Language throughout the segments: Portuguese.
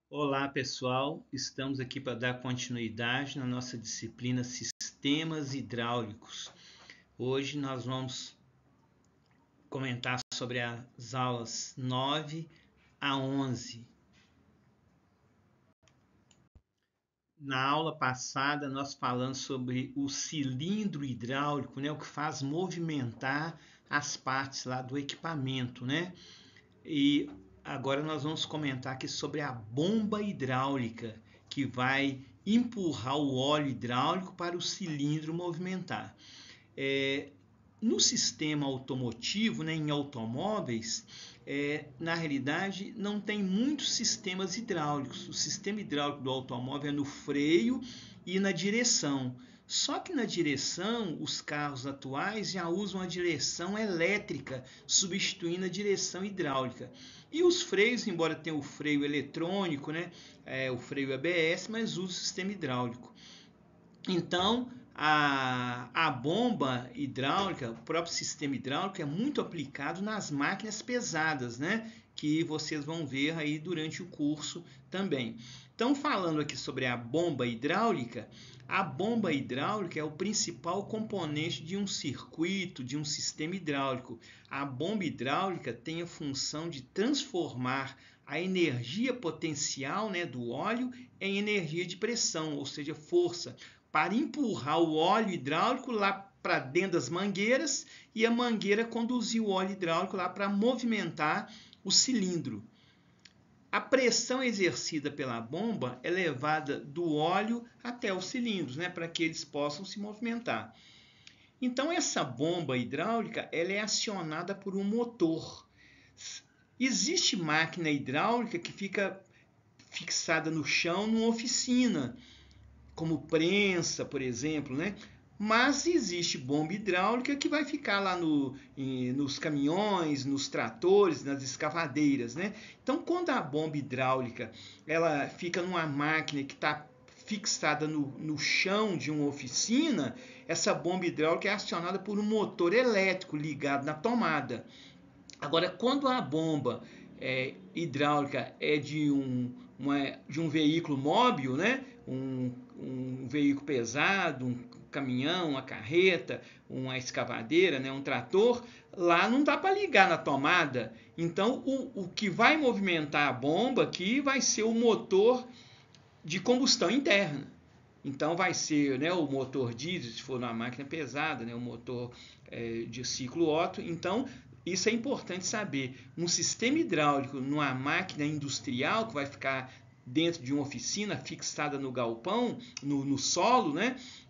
Olá, pessoal. Estamos aqui para dar continuidade na nossa disciplina Sistemas Hidráulicos. Hoje nós vamos comentar sobre as aulas 9 a 11. Na aula passada nós falamos sobre o cilindro hidráulico, o que faz movimentar as partes lá do equipamento, E agora nós vamos comentar aqui sobre a bomba hidráulica, que vai empurrar o óleo hidráulico para o cilindro movimentar. No sistema automotivo, em automóveis, na realidade não tem muitos sistemas hidráulicos. O sistema hidráulico do automóvel é no freio e na direção. Só que na direção, os carros atuais já usam a direção elétrica, substituindo a direção hidráulica. E os freios, embora tenha o freio eletrônico, o freio ABS, mas usa o sistema hidráulico. Então, a bomba hidráulica, o próprio sistema hidráulico, é muito aplicado nas máquinas pesadas, que vocês vão ver aí durante o curso também. Então, falando aqui sobre a bomba hidráulica é o principal componente de um circuito, de um sistema hidráulico. A bomba hidráulica tem a função de transformar a energia potencial, do óleo em energia de pressão, ou seja, força, para empurrar o óleo hidráulico lá para dentro das mangueiras e a mangueira conduzir o óleo hidráulico lá para movimentar o cilindro. A pressão exercida pela bomba é levada do óleo até os cilindros, para que eles possam se movimentar. Então, essa bomba hidráulica ela é acionada por um motor. Existe máquina hidráulica que fica fixada no chão numa oficina, como prensa, por exemplo, Mas existe bomba hidráulica que vai ficar lá nos caminhões, nos tratores, nas escavadeiras, Então, quando a bomba hidráulica ela fica numa máquina que está fixada no chão de uma oficina, essa bomba hidráulica é acionada por um motor elétrico ligado na tomada. Agora, quando a bomba hidráulica é de um veículo móvel, um veículo pesado, um caminhão, uma carreta, uma escavadeira, um trator, lá não dá para ligar na tomada. Então, o que vai movimentar a bomba aqui vai ser o motor de combustão interna. Então, vai ser o motor diesel, se for numa máquina pesada, o motor de ciclo Otto. Então, isso é importante saber. Um sistema hidráulico numa máquina industrial que vai ficar dentro de uma oficina fixada no galpão, no solo,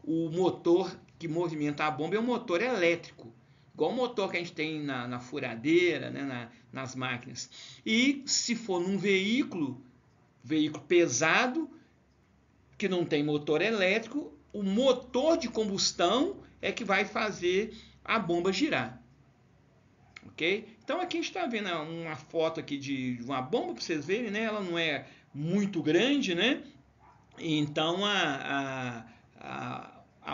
o motor que movimenta a bomba é um motor elétrico, igual o motor que a gente tem na furadeira, nas máquinas. E se for num veículo pesado, que não tem motor elétrico, o motor de combustão é que vai fazer a bomba girar. Ok? Então aqui a gente está vendo uma foto aqui de uma bomba para vocês verem, Ela não é muito grande, Então a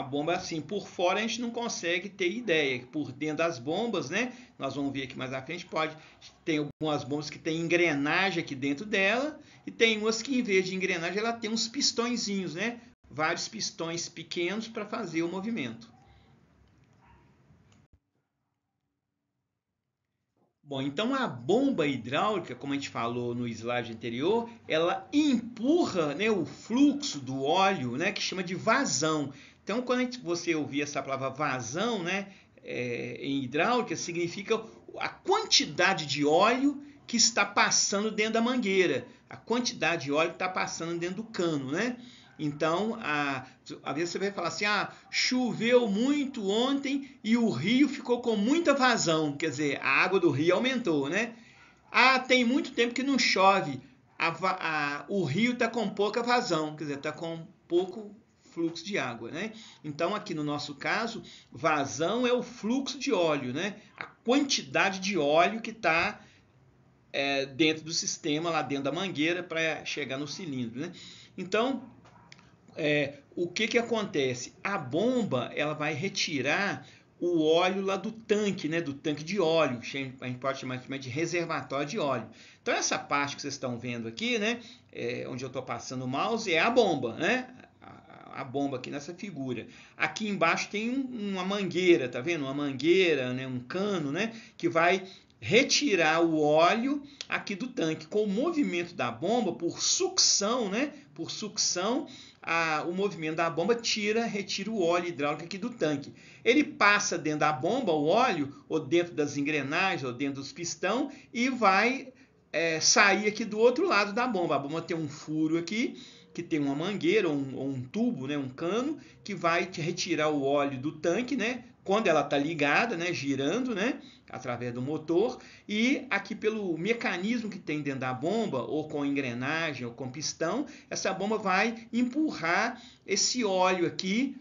bomba assim por fora a gente não consegue ter ideia. Por dentro das bombas, Nós vamos ver aqui mais à frente, tem algumas bombas que tem engrenagem aqui dentro dela e tem umas que em vez de engrenagem ela tem uns pistõezinhos, Vários pistões pequenos para fazer o movimento. Bom, então a bomba hidráulica, como a gente falou no slide anterior, ela empurra o fluxo do óleo, que chama de vazão. Então, quando você ouvir essa palavra vazão, em hidráulica, significa a quantidade de óleo que está passando dentro da mangueira, a quantidade de óleo que está passando dentro do cano, Então, às vezes você vai falar assim, choveu muito ontem e o rio ficou com muita vazão, quer dizer, a água do rio aumentou, tem muito tempo que não chove, o rio está com pouca vazão, quer dizer, está com pouco fluxo de água, Então, aqui no nosso caso, vazão é o fluxo de óleo, A quantidade de óleo que está dentro do sistema, lá dentro da mangueira, para chegar no cilindro, Então, o que acontece? A bomba ela vai retirar o óleo lá do tanque, né, do tanque de óleo, a gente pode chamar de reservatório de óleo. Então essa parte que vocês estão vendo aqui, né, onde eu estou passando o mouse, é a bomba, né? A bomba aqui nessa figura. Aqui embaixo tem uma mangueira, tá vendo? Uma mangueira, né, um cano, né, que vai retirar o óleo aqui do tanque. Com o movimento da bomba, por sucção, né, por sucção, o movimento da bomba retira o óleo hidráulico aqui do tanque. Ele passa dentro da bomba, o óleo, ou dentro das engrenagens, ou dentro dos pistão, e vai sair aqui do outro lado da bomba. A bomba tem um furo aqui, que tem uma mangueira ou um tubo, né, um cano, que vai retirar o óleo do tanque, né, quando ela está ligada, né, girando, né, através do motor, e aqui pelo mecanismo que tem dentro da bomba, ou com engrenagem, ou com pistão, essa bomba vai empurrar esse óleo aqui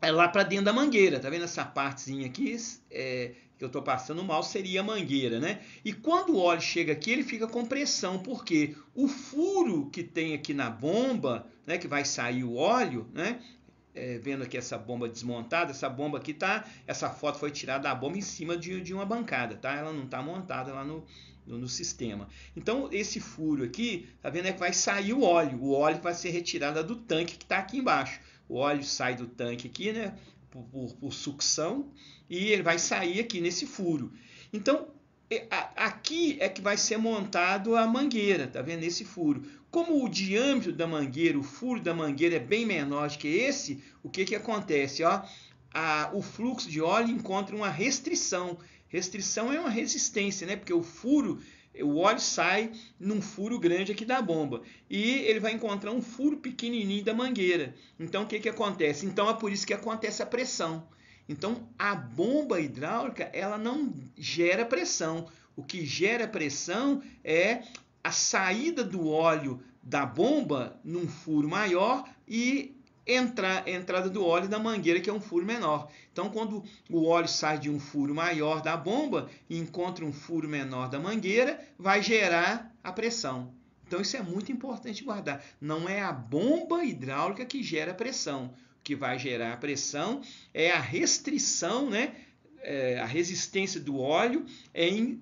lá para dentro da mangueira. Tá vendo essa partezinha aqui? Que eu estou passando mal seria a mangueira, né? E quando o óleo chega aqui, ele fica com pressão, porque o furo que tem aqui na bomba, né, que vai sair o óleo, né? Vendo aqui essa bomba desmontada, essa bomba aqui tá, essa foto foi tirada da bomba em cima de uma bancada, tá? Ela não está montada lá no sistema. Então esse furo aqui, tá vendo, é que vai sair o óleo vai ser retirado do tanque que está aqui embaixo. O óleo sai do tanque aqui, né, por sucção, e ele vai sair aqui nesse furo. Então aqui é que vai ser montado a mangueira, tá vendo, esse furo. Como o diâmetro da mangueira, o furo da mangueira é bem menor que esse, o que acontece? Ó, o fluxo de óleo encontra uma restrição. Restrição é uma resistência, né? Porque o óleo sai num furo grande aqui da bomba e ele vai encontrar um furo pequenininho da mangueira. Então o que acontece? Então é por isso que acontece a pressão. Então a bomba hidráulica ela não gera pressão. O que gera pressão é a saída do óleo da bomba num furo maior e a entrada do óleo da mangueira, que é um furo menor. Então, quando o óleo sai de um furo maior da bomba e encontra um furo menor da mangueira, vai gerar a pressão. Então, isso é muito importante guardar. Não é a bomba hidráulica que gera pressão. O que vai gerar a pressão é a restrição, né? A resistência do óleo em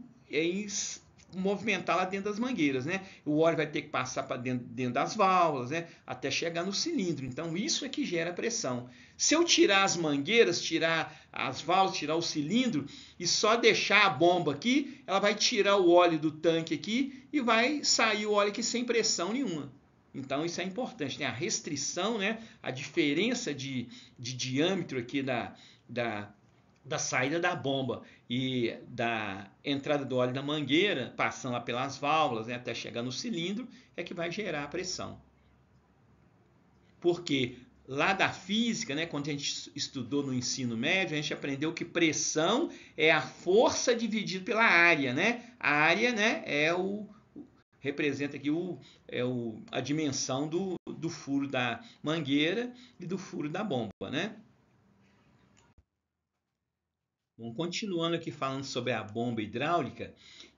movimentar lá dentro das mangueiras, né? O óleo vai ter que passar para dentro das válvulas, né? Até chegar no cilindro. Então isso é que gera pressão. Se eu tirar as mangueiras, tirar as válvulas, tirar o cilindro e só deixar a bomba aqui, ela vai tirar o óleo do tanque aqui e vai sair o óleo aqui sem pressão nenhuma. Então isso é importante, né? A restrição, né? A diferença de diâmetro aqui da saída da bomba e da entrada do óleo da mangueira, passando lá pelas válvulas, né, até chegar no cilindro, é que vai gerar a pressão. Porque lá da física, né, quando a gente estudou no ensino médio, a gente aprendeu que pressão é a força dividida pela área, né? A área, né, representa aqui a dimensão do furo da mangueira e do furo da bomba, né? Bom, continuando aqui falando sobre a bomba hidráulica,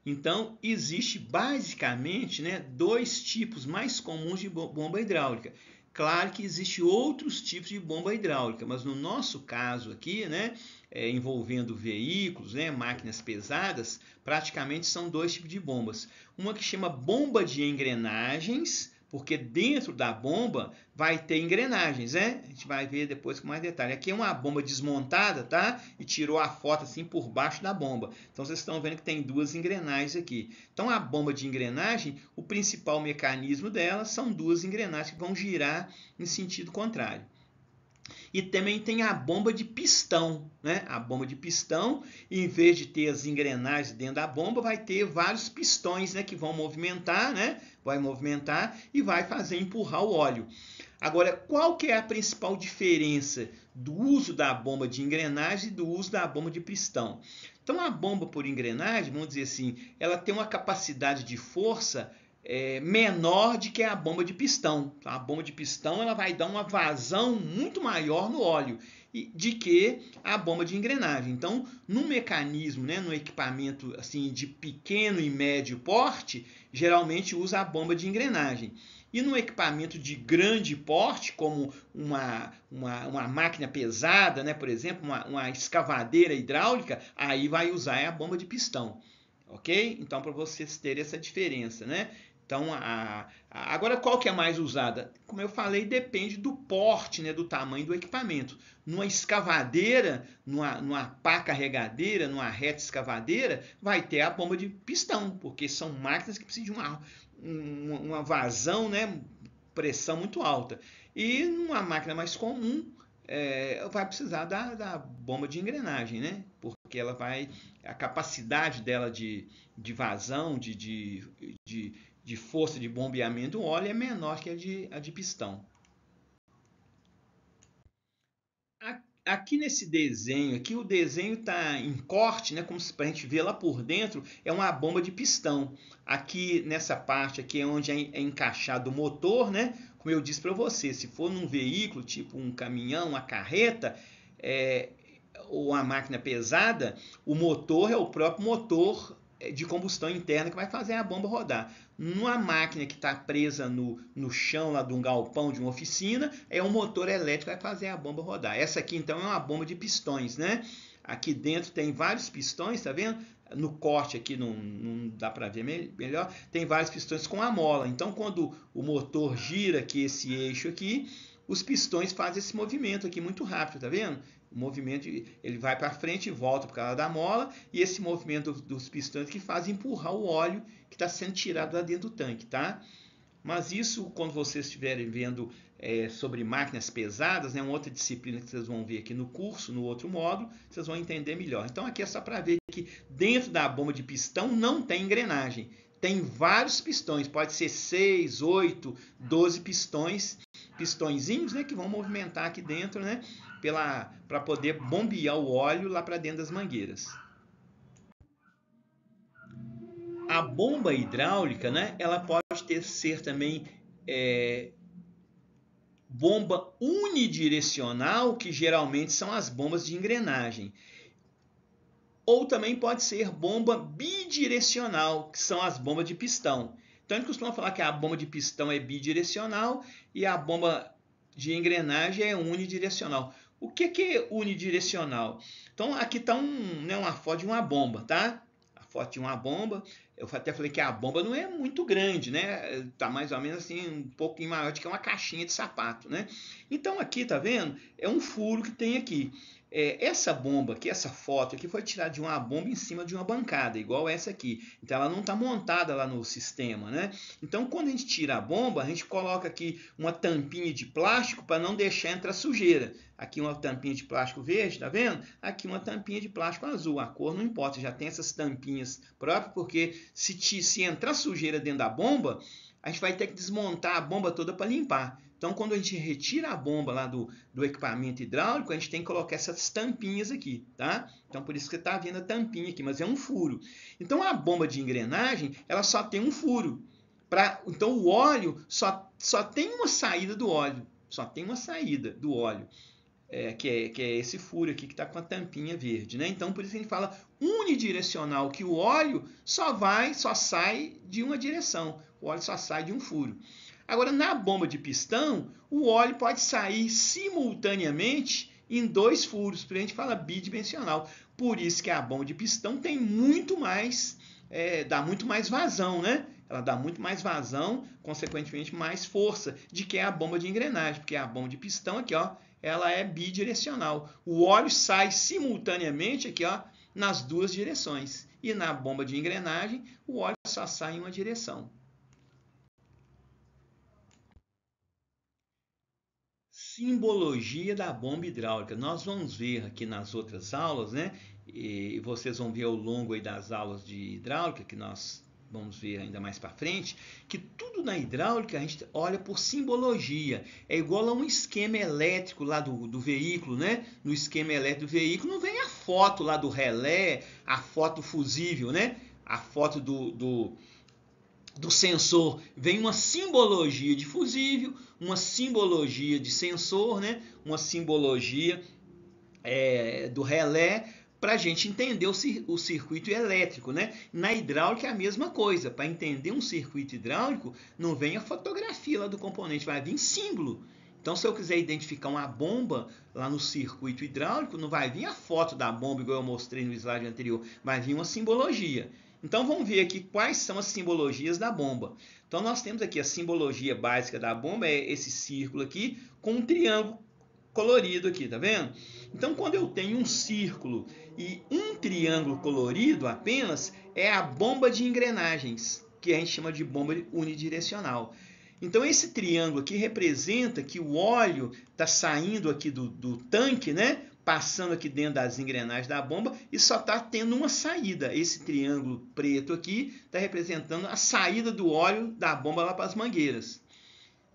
então existe basicamente, né, dois tipos mais comuns de bomba hidráulica. Claro que existem outros tipos de bomba hidráulica, mas no nosso caso aqui, né, envolvendo veículos, né, máquinas pesadas, praticamente são dois tipos de bombas. Uma que chama bomba de engrenagens, porque dentro da bomba vai ter engrenagens, né? A gente vai ver depois com mais detalhe. Aqui é uma bomba desmontada, tá? E tirou a foto assim por baixo da bomba. Então vocês estão vendo que tem duas engrenagens aqui. Então a bomba de engrenagem, o principal mecanismo dela são duas engrenagens que vão girar em sentido contrário. E também tem a bomba de pistão, né? A bomba de pistão, em vez de ter as engrenagens dentro da bomba, vai ter vários pistões, né, que vão movimentar, né? Vai movimentar e vai fazer empurrar o óleo. Agora, qual que é a principal diferença do uso da bomba de engrenagem e do uso da bomba de pistão? Então, a bomba por engrenagem, vamos dizer assim, ela tem uma capacidade de força menor do que a bomba de pistão. A bomba de pistão ela vai dar uma vazão muito maior no óleo. de que a bomba de engrenagem. Então, no mecanismo, né, no equipamento assim de pequeno e médio porte, geralmente usa a bomba de engrenagem. E no equipamento de grande porte, como uma máquina pesada, né, por exemplo, uma escavadeira hidráulica, aí vai usar a bomba de pistão. Ok? Então, para vocês terem essa diferença, né? Então, agora qual que é mais usada? Como eu falei, depende do porte, né, do tamanho do equipamento. Numa escavadeira, numa pá carregadeira, numa reta escavadeira, vai ter a bomba de pistão, porque são máquinas que precisam de uma vazão, né, pressão muito alta. E numa máquina mais comum, vai precisar da bomba de engrenagem, né? Porque ela vai, a capacidade dela de vazão, de força de bombeamento do óleo é menor que a de pistão. Aqui nesse desenho, aqui o desenho está em corte, né, como para a gente ver lá por dentro, é uma bomba de pistão. Aqui nessa parte aqui é onde é encaixado o motor, né? Como eu disse para você, se for num veículo tipo um caminhão, uma carreta, ou uma máquina pesada, o motor é o próprio motor de combustão interna que vai fazer a bomba rodar. Numa máquina que está presa no chão lá de um galpão, de uma oficina, é um motor elétrico que vai fazer a bomba rodar. Essa aqui então é uma bomba de pistões, né? Aqui dentro tem vários pistões, tá vendo? No corte aqui não dá para ver melhor, tem vários pistões com a mola. Então quando o motor gira aqui esse eixo aqui, os pistões fazem esse movimento aqui muito rápido, tá vendo? O movimento, ele vai para frente e volta por causa da mola, e esse movimento dos pistões que faz empurrar o óleo que está sendo tirado lá dentro do tanque, tá? Mas isso, quando vocês estiverem vendo sobre máquinas pesadas, né, uma outra disciplina que vocês vão ver aqui no curso, no outro módulo, vocês vão entender melhor. Então aqui é só para ver que dentro da bomba de pistão não tem engrenagem. Tem vários pistões, pode ser 6, 8, 12 pistõezinhos, né, que vão movimentar aqui dentro, né, para poder bombear o óleo lá para dentro das mangueiras. A bomba hidráulica, né, ela pode ser também bomba unidirecional, que geralmente são as bombas de engrenagem. Ou também pode ser bomba bidirecional, que são as bombas de pistão. Então a gente costuma falar que a bomba de pistão é bidirecional e a bomba de engrenagem é unidirecional. O que é unidirecional? Então aqui está uma foto de uma bomba, tá? A foto de uma bomba. Eu até falei que a bomba não é muito grande, né? Está mais ou menos assim, um pouquinho maior do que uma caixinha de sapato, né? Então aqui, tá vendo? É um furo que tem aqui. Essa bomba aqui, essa foto aqui, foi tirada de uma bomba em cima de uma bancada, igual essa aqui. Então ela não está montada lá no sistema, né? Então quando a gente tira a bomba, a gente coloca aqui uma tampinha de plástico para não deixar entrar sujeira. Aqui uma tampinha de plástico verde, tá vendo? Aqui uma tampinha de plástico azul. A cor não importa, já tem essas tampinhas próprias, porque se entrar sujeira dentro da bomba, a gente vai ter que desmontar a bomba toda para limpar. Então, quando a gente retira a bomba lá do equipamento hidráulico, a gente tem que colocar essas tampinhas aqui, tá? Então, por isso que você está vendo a tampinha aqui, mas é um furo. Então, a bomba de engrenagem, ela só tem um furo. Então, o óleo só tem uma saída do óleo. Só tem uma saída do óleo. Que é esse furo aqui que está com a tampinha verde, né? Então, por isso que a gente fala unidirecional, que o óleo só sai de uma direção. O óleo só sai de um furo. Agora, na bomba de pistão, o óleo pode sair simultaneamente em dois furos, por isso a gente fala bidimensional. Por isso que a bomba de pistão tem muito mais, dá muito mais vazão, né? Ela dá muito mais vazão, consequentemente mais força, de que a bomba de engrenagem, porque a bomba de pistão aqui, ó, ela é bidirecional. O óleo sai simultaneamente aqui, ó, nas duas direções. E na bomba de engrenagem, o óleo só sai em uma direção. Simbologia da bomba hidráulica. Nós vamos ver aqui nas outras aulas, né? E vocês vão ver ao longo aí das aulas de hidráulica, que nós vamos ver ainda mais para frente, que tudo na hidráulica a gente olha por simbologia. É igual a um esquema elétrico lá do veículo, né? No esquema elétrico do veículo não vem a foto lá do relé, a foto fusível, né? A foto do sensor, vem uma simbologia de fusível, uma simbologia de sensor, né? Uma simbologia do relé, para a gente entender o circuito elétrico, né? Na hidráulica é a mesma coisa. Para entender um circuito hidráulico, não vem a fotografia lá do componente, vai vir símbolo. Então, se eu quiser identificar uma bomba lá no circuito hidráulico, não vai vir a foto da bomba, igual eu mostrei no slide anterior, vai vir uma simbologia. Então, vamos ver aqui quais são as simbologias da bomba. Então, nós temos aqui a simbologia básica da bomba, é esse círculo aqui, com um triângulo colorido aqui, tá vendo? Então, quando eu tenho um círculo e um triângulo colorido apenas, é a bomba de engrenagens, que a gente chama de bomba unidirecional. Então, esse triângulo aqui representa que o óleo está saindo aqui do tanque, né? Passando aqui dentro das engrenagens da bomba e só está tendo uma saída. Esse triângulo preto aqui está representando a saída do óleo da bomba lá para as mangueiras.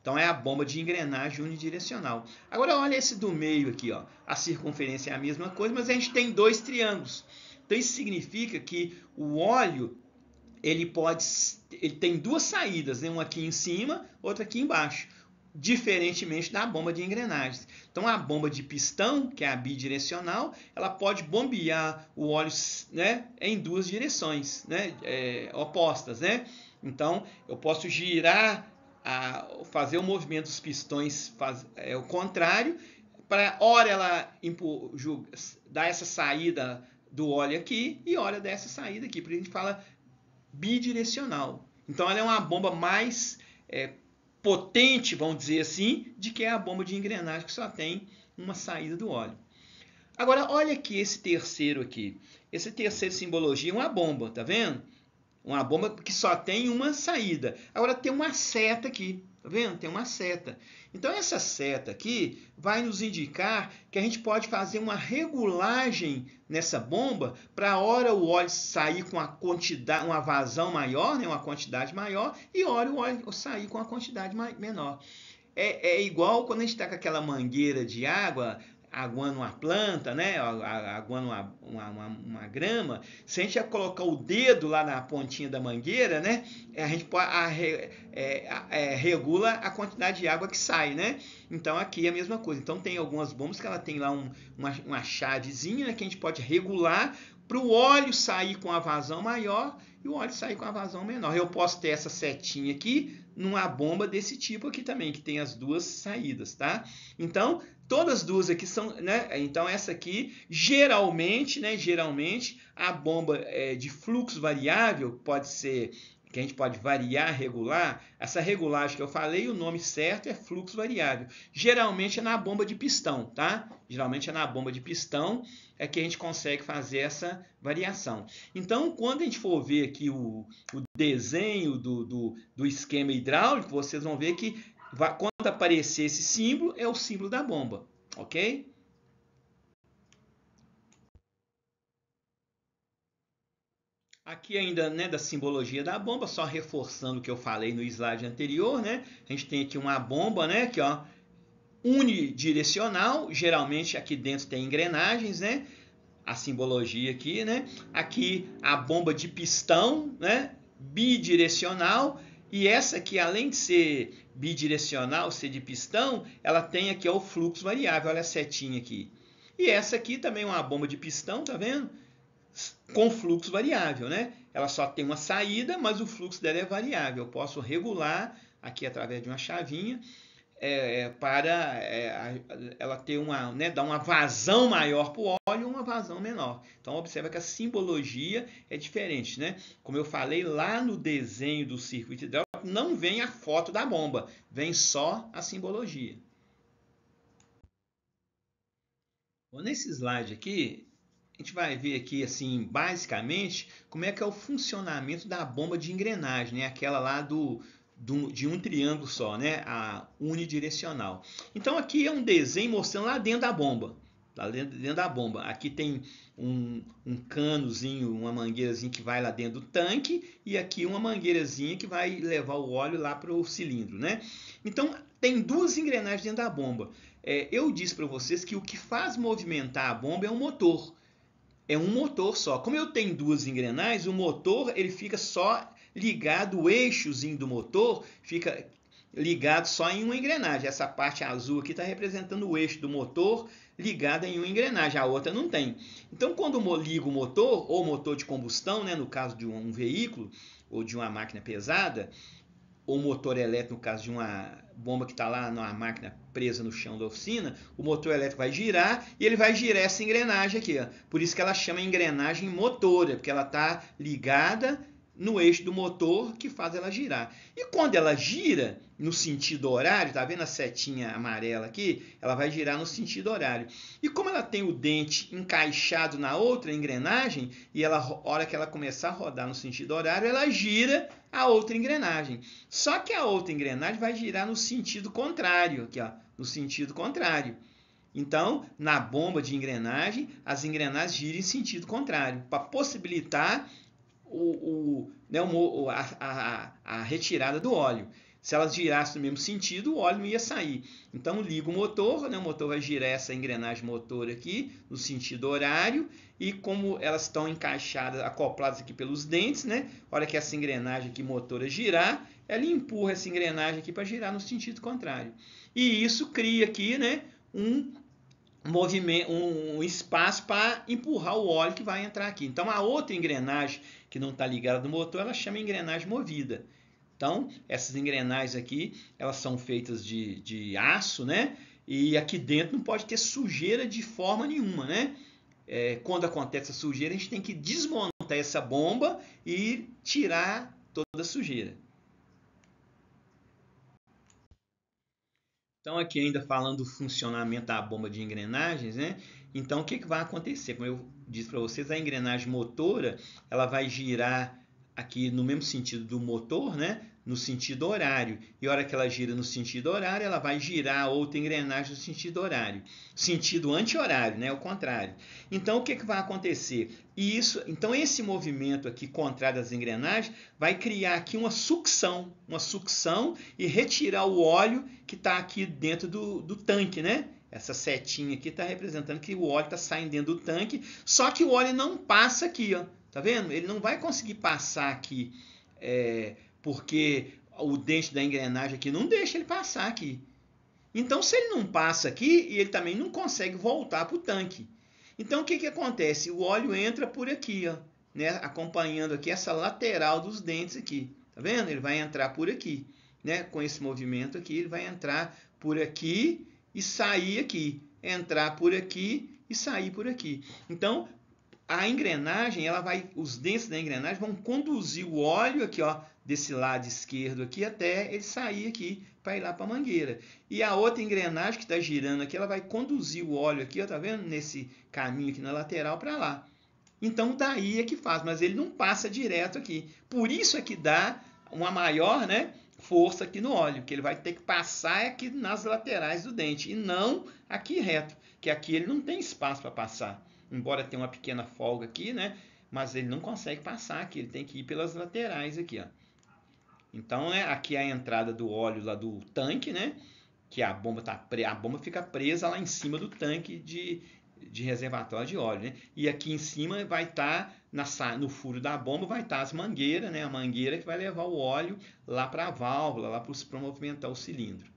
Então é a bomba de engrenagem unidirecional. Agora olha esse do meio aqui, ó. A circunferência é a mesma coisa, mas a gente tem dois triângulos. Então isso significa que o óleo ele tem duas saídas, né? Uma aqui em cima, outra aqui embaixo, diferentemente da bomba de engrenagens. Então a bomba de pistão, que é a bidirecional, ela pode bombear o óleo, né, em duas direções, né, opostas, né? Então eu posso girar, fazer o movimento dos pistões o contrário, para hora ela dar essa saída do óleo aqui e hora dessa saída aqui, porque a gente fala bidirecional. Então ela é uma bomba mais potente, vamos dizer assim, de que a bomba de engrenagem que só tem uma saída do óleo. Agora olha aqui esse terceiro aqui. Esse terceiro simbologia é uma bomba, tá vendo? Uma bomba que só tem uma saída. Agora tem uma seta aqui, tá vendo? Tem uma seta. Então essa seta aqui vai nos indicar que a gente pode fazer uma regulagem nessa bomba para a hora o óleo sair com uma vazão maior, né? Uma quantidade maior, e hora o óleo sair com uma quantidade menor. É igual quando a gente está com aquela mangueira de água, aguando uma planta, né? Aguando uma grama. Se a gente já colocar o dedo lá na pontinha da mangueira, né? A gente regula a quantidade de água que sai, né? Então aqui é a mesma coisa. Então tem algumas bombas que ela tem lá uma chavezinha, né, que a gente pode regular para o óleo sair com a vazão maior e o óleo sair com a vazão menor. Eu posso ter essa setinha aqui numa bomba desse tipo aqui também, que tem as duas saídas, tá? Então, todas as duas aqui são, né? Então, essa aqui, geralmente, né? Geralmente, a bomba de fluxo variável pode ser, que a gente pode variar, regular. Essa regulagem que eu falei, o nome certo é fluxo variável. Geralmente é na bomba de pistão, tá? Geralmente é na bomba de pistão que a gente consegue fazer essa variação. Então, quando a gente for ver aqui o desenho do esquema hidráulico, vocês vão ver que quando aparecer esse símbolo, é o símbolo da bomba, ok? Aqui ainda, né, da simbologia da bomba, só reforçando o que eu falei no slide anterior, né? A gente tem aqui uma bomba, né, aqui, ó, unidirecional, geralmente aqui dentro tem engrenagens, né? A simbologia aqui, né? Aqui a bomba de pistão, né? Bidirecional, e essa aqui, além de ser bidirecional, ser de pistão, ela tem aqui o fluxo variável, olha a setinha aqui. E essa aqui também é uma bomba de pistão, tá vendo? Com fluxo variável, né? Ela só tem uma saída, mas o fluxo dela é variável. Eu posso regular aqui através de uma chavinha para ela ter né, dar uma vazão maior para o óleo e uma vazão menor. Então observa que a simbologia é diferente, né? Como eu falei lá no desenho do circuito hidráulico, não vem a foto da bomba, vem só a simbologia. Bom, nesse slide aqui, a gente vai ver aqui, assim, basicamente, como é que é o funcionamento da bomba de engrenagem, né? Aquela lá de um triângulo só, né? A unidirecional. Então aqui é um desenho mostrando lá dentro da bomba. Lá dentro da bomba. Aqui tem um canozinho, uma mangueirazinha que vai lá dentro do tanque e aqui uma mangueirazinha que vai levar o óleo lá para o cilindro, né? Então tem duas engrenagens dentro da bomba. Eu disse para vocês que o que faz movimentar a bomba é um motor. É um motor só. Como eu tenho duas engrenagens, o motor ele fica só ligado, o eixozinho do motor fica ligado só em uma engrenagem. Essa parte azul aqui está representando o eixo do motor ligado em uma engrenagem, a outra não tem. Então, quando liga o motor, ou motor de combustão, né, no caso de um veículo ou de uma máquina pesada, ou motor elétrico, no caso de uma bomba que está lá numa máquina presa no chão da oficina, o motor elétrico vai girar e ele vai girar essa engrenagem aqui. Ó. Por isso que ela chama engrenagem motora, porque ela está ligada no eixo do motor que faz ela girar. E quando ela gira no sentido horário, tá vendo a setinha amarela aqui? Ela vai girar no sentido horário. E como ela tem o dente encaixado na outra engrenagem, e ela, a hora que ela começar a rodar no sentido horário, ela gira a outra engrenagem. Só que a outra engrenagem vai girar no sentido contrário, aqui, ó, no sentido contrário. Então, na bomba de engrenagem, as engrenagens giram em sentido contrário, para possibilitar a retirada do óleo. Se elas girassem no mesmo sentido, o óleo não ia sair. Então liga o motor, né? O motor vai girar essa engrenagem motor aqui no sentido horário, e como elas estão encaixadas, acopladas aqui pelos dentes, né? A hora que essa engrenagem aqui motora girar, ela empurra essa engrenagem aqui para girar no sentido contrário. E isso cria aqui, né, um espaço para empurrar o óleo que vai entrar aqui. Então a outra engrenagem que não está ligada no motor, ela chama engrenagem movida. Então essas engrenagens aqui, elas são feitas de aço, né? E aqui dentro não pode ter sujeira de forma nenhuma, né? Quando acontece a sujeira, a gente tem que desmontar essa bomba e tirar toda a sujeira. Então, aqui ainda falando do funcionamento da bomba de engrenagens, né? Então, o que vai acontecer? Como eu disse para vocês, a engrenagem motora, ela vai girar aqui no mesmo sentido do motor, né? No sentido horário. E a hora que ela gira no sentido horário, ela vai girar a outra engrenagem no sentido horário. Sentido anti-horário, né? O contrário. Então, o que vai acontecer? Então, esse movimento aqui contrário das engrenagens vai criar aqui uma sucção e retirar o óleo que está aqui dentro do tanque, né? Essa setinha aqui está representando que o óleo está saindo dentro do tanque, só que o óleo não passa aqui, ó. Tá vendo? Ele não vai conseguir passar aqui, porque o dente da engrenagem aqui não deixa ele passar aqui. Então, se ele não passa aqui, ele também não consegue voltar para o tanque. Então, o que acontece? O óleo entra por aqui, ó, né? Acompanhando aqui essa lateral dos dentes aqui. Tá vendo? Ele vai entrar por aqui, né? Com esse movimento aqui, ele vai entrar por aqui e sair aqui. Entrar por aqui e sair por aqui. Então, a engrenagem, os dentes da engrenagem vão conduzir o óleo aqui, ó, desse lado esquerdo aqui até ele sair aqui para ir lá para a mangueira. E a outra engrenagem que está girando aqui, ela vai conduzir o óleo aqui, ó, tá vendo? Nesse caminho aqui na lateral para lá. Então daí é que faz, mas ele não passa direto aqui. Por isso é que dá uma maior, né, força aqui no óleo, que ele vai ter que passar aqui nas laterais do dente e não aqui reto, que aqui ele não tem espaço para passar. Embora tenha uma pequena folga aqui, né, mas ele não consegue passar aqui, ele tem que ir pelas laterais aqui, ó. Então, né, aqui é a entrada do óleo lá do tanque, né, que a bomba fica presa lá em cima do tanque de reservatório de óleo, né? E aqui em cima vai estar, no furo da bomba, vai estar as mangueiras, né? A mangueira que vai levar o óleo lá para a válvula, lá para movimentar o cilindro.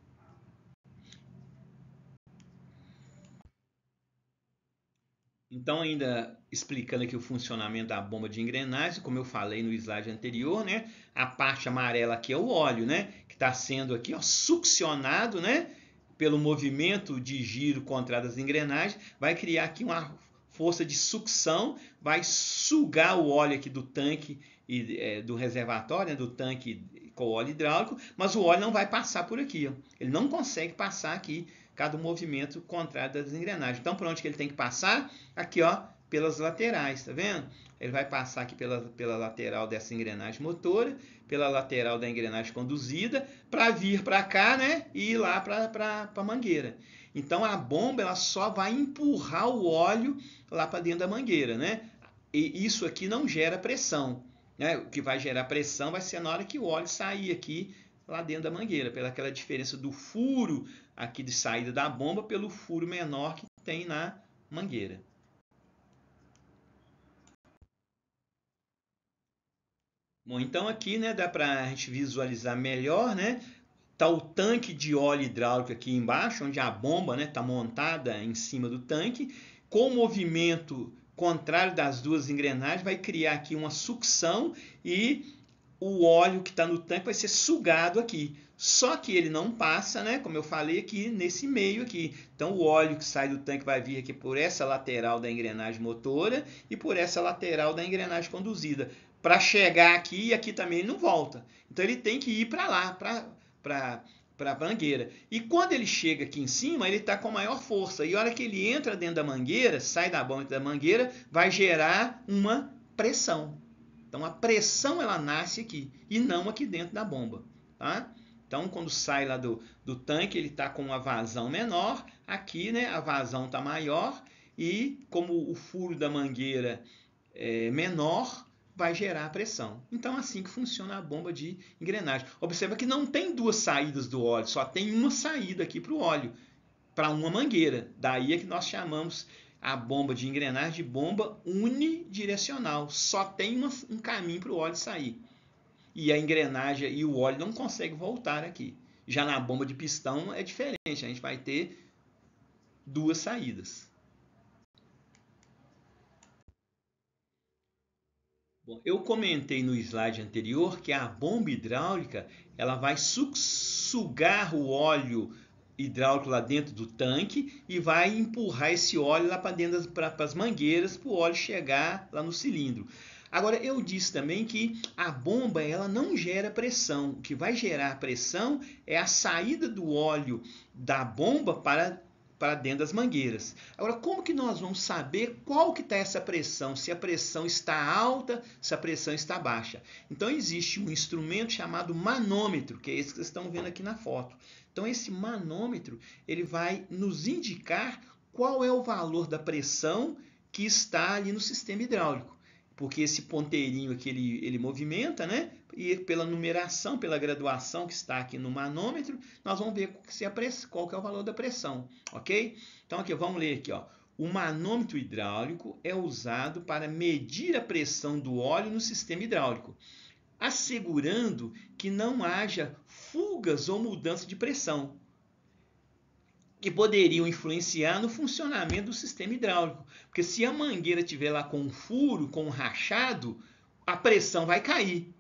Então, ainda explicando aqui o funcionamento da bomba de engrenagem, como eu falei no slide anterior, né? A parte amarela aqui é o óleo, né? Que está sendo aqui, ó, succionado, né? Pelo movimento de giro contrário das engrenagens, vai criar aqui uma força de sucção, vai sugar o óleo aqui do tanque e do reservatório, né? Do tanque com o óleo hidráulico, mas o óleo não vai passar por aqui, ó. Ele não consegue passar aqui cada movimento contrário das engrenagens. Então, por onde que ele tem que passar? Aqui, ó, pelas laterais, tá vendo? Ele vai passar aqui pela lateral dessa engrenagem motora, pela lateral da engrenagem conduzida, para vir para cá, né? E ir lá para a mangueira. Então, a bomba ela só vai empurrar o óleo lá para dentro da mangueira, né? E isso aqui não gera pressão, né? O que vai gerar pressão vai ser na hora que o óleo sair aqui lá dentro da mangueira, pela aquela diferença do furo aqui de saída da bomba pelo furo menor que tem na mangueira. Bom, então aqui, né, dá para a gente visualizar melhor, né, Está o tanque de óleo hidráulico aqui embaixo, onde a bomba, né, está montada em cima do tanque. Com o movimento contrário das duas engrenagens, vai criar aqui uma sucção e o óleo que está no tanque vai ser sugado aqui. Só que ele não passa, né, como eu falei aqui, nesse meio aqui. Então o óleo que sai do tanque vai vir aqui por essa lateral da engrenagem motora e por essa lateral da engrenagem conduzida. Para chegar aqui e aqui também ele não volta. Então ele tem que ir para lá, para a mangueira. E quando ele chega aqui em cima, ele está com maior força. E a hora que ele entra dentro da mangueira, sai da bomba da mangueira, vai gerar uma pressão. Então a pressão ela nasce aqui e não aqui dentro da bomba. Tá? Então quando sai lá do tanque, ele está com uma vazão menor. Aqui, né, a vazão está maior. E como o furo da mangueira é menor, vai gerar pressão. Então, assim que funciona a bomba de engrenagem. Observa que não tem duas saídas do óleo, só tem uma saída aqui para o óleo, para uma mangueira. Daí é que nós chamamos a bomba de engrenagem de bomba unidirecional. Só tem um caminho para o óleo sair. E a engrenagem e o óleo não conseguem voltar aqui. Já na bomba de pistão é diferente, a gente vai ter duas saídas. Bom, eu comentei no slide anterior que a bomba hidráulica ela vai sugar o óleo hidráulico lá dentro do tanque e vai empurrar esse óleo lá para dentro para as mangueiras para o óleo chegar lá no cilindro. Agora eu disse também que a bomba ela não gera pressão. O que vai gerar pressão é a saída do óleo da bomba para dentro das mangueiras. Agora, como que nós vamos saber qual que está essa pressão? Se a pressão está alta, se a pressão está baixa. Então, existe um instrumento chamado manômetro, que é esse que vocês estão vendo aqui na foto. Então, esse manômetro ele vai nos indicar qual é o valor da pressão que está ali no sistema hidráulico. Porque esse ponteirinho aqui ele movimenta, né? E pela numeração, pela graduação que está aqui no manômetro, nós vamos ver qual que é o valor da pressão, ok? Então aqui vamos ler aqui, ó. O manômetro hidráulico é usado para medir a pressão do óleo no sistema hidráulico, assegurando que não haja fugas ou mudança de pressão que poderiam influenciar no funcionamento do sistema hidráulico. Porque se a mangueira estiver lá com um furo, com um rachado, a pressão vai cair.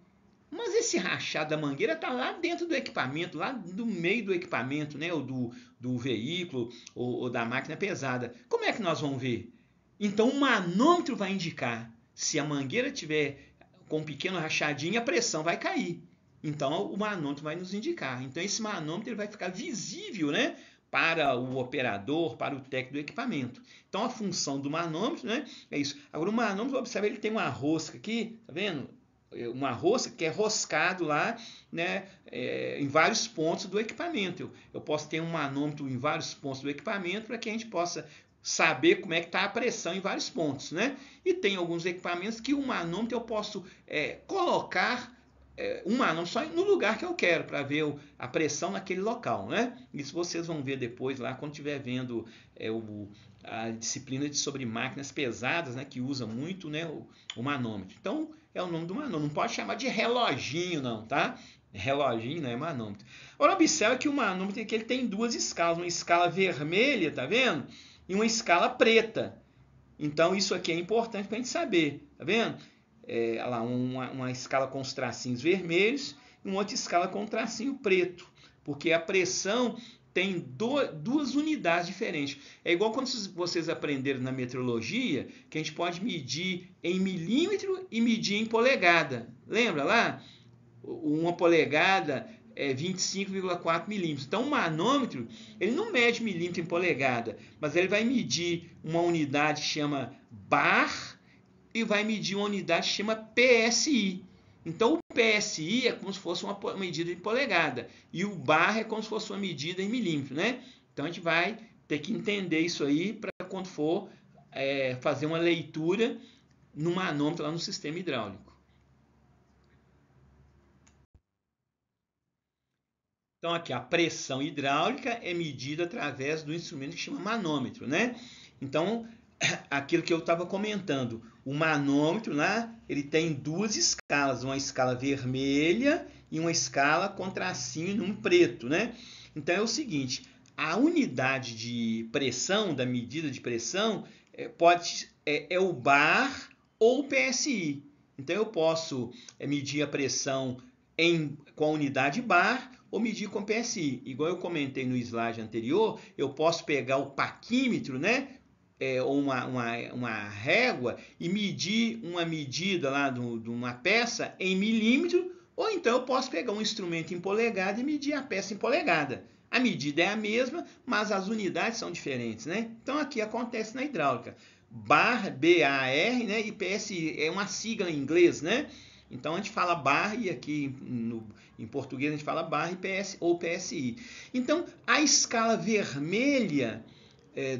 Mas esse rachado da mangueira está lá dentro do equipamento, lá do meio do equipamento, né? Ou do veículo ou da máquina pesada. Como é que nós vamos ver? Então o manômetro vai indicar. Se a mangueira estiver com um pequeno rachadinho, a pressão vai cair. Então o manômetro vai nos indicar. Então esse manômetro ele vai ficar visível, né? Para o operador, para o técnico do equipamento. Então a função do manômetro, né, é isso. Agora o manômetro, observa, ele tem uma rosca aqui, tá vendo? Uma rosca que é roscado lá, né, em vários pontos do equipamento. Eu posso ter um manômetro em vários pontos do equipamento para que a gente possa saber como é que está a pressão em vários pontos, né? E tem alguns equipamentos que o manômetro eu posso colocar um manômetro só no lugar que eu quero para ver a pressão naquele local, né? Isso vocês vão ver depois lá quando estiver vendo a disciplina sobre máquinas pesadas, né? Que usa muito, né, o manômetro. Então é o nome do manômetro. Não pode chamar de reloginho, não, tá? Reloginho não é manômetro. Agora observa que o manômetro aqui, ele tem duas escalas, uma escala vermelha, tá vendo? E uma escala preta. Então isso aqui é importante para a gente saber, tá vendo? Uma escala com os tracinhos vermelhos e uma outra escala com o tracinho preto, porque a pressão tem duas unidades diferentes. É igual quando vocês aprenderam na metrologia, que a gente pode medir em milímetro e medir em polegada. Lembra lá? Uma polegada é 25,4 milímetros. Então, o manômetro ele não mede milímetro em polegada, mas ele vai medir uma unidade que chama bar e vai medir uma unidade que chama PSI. Então, o PSI é como se fosse uma medida em polegada e o bar é como se fosse uma medida em milímetro, né? Então, a gente vai ter que entender isso aí para quando for fazer uma leitura no manômetro lá no sistema hidráulico. Então, aqui, a pressão hidráulica é medida através do instrumento que chama manômetro, né? Então, aquilo que eu estava comentando, o manômetro lá, ele tem duas escalas, uma escala vermelha e uma escala com tracinho num preto, né? Então é o seguinte, a unidade de pressão, da medida de pressão, é o bar ou o PSI. Então eu posso medir a pressão com a unidade bar ou medir com PSI. Igual eu comentei no slide anterior, eu posso pegar o paquímetro, né? Ou uma régua e medir uma medida lá de uma peça em milímetro, ou então eu posso pegar um instrumento em polegada e medir a peça em polegada. A medida é a mesma, mas as unidades são diferentes, né? Então aqui acontece na hidráulica. Bar, B-A-R, né? E PSI é uma sigla em inglês, né? Então a gente fala bar e aqui em português a gente fala bar e PS, ou PSI. Então a escala vermelha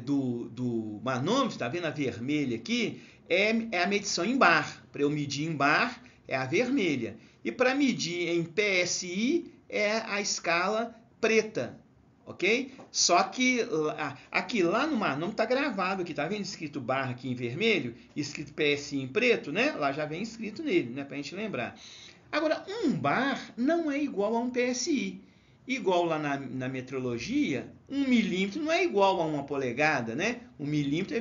do manômetro, tá vendo a vermelha aqui? É a medição em bar. Para eu medir em bar é a vermelha. E para medir em PSI é a escala preta, ok? Só que aqui lá no manômetro está gravado aqui, tá vendo escrito barra aqui em vermelho, escrito PSI em preto, né? Lá já vem escrito nele, né? Para a gente lembrar. Agora, um bar não é igual a um PSI. Igual lá na metrologia, 1 milímetro não é igual a uma polegada, né? 1 milímetro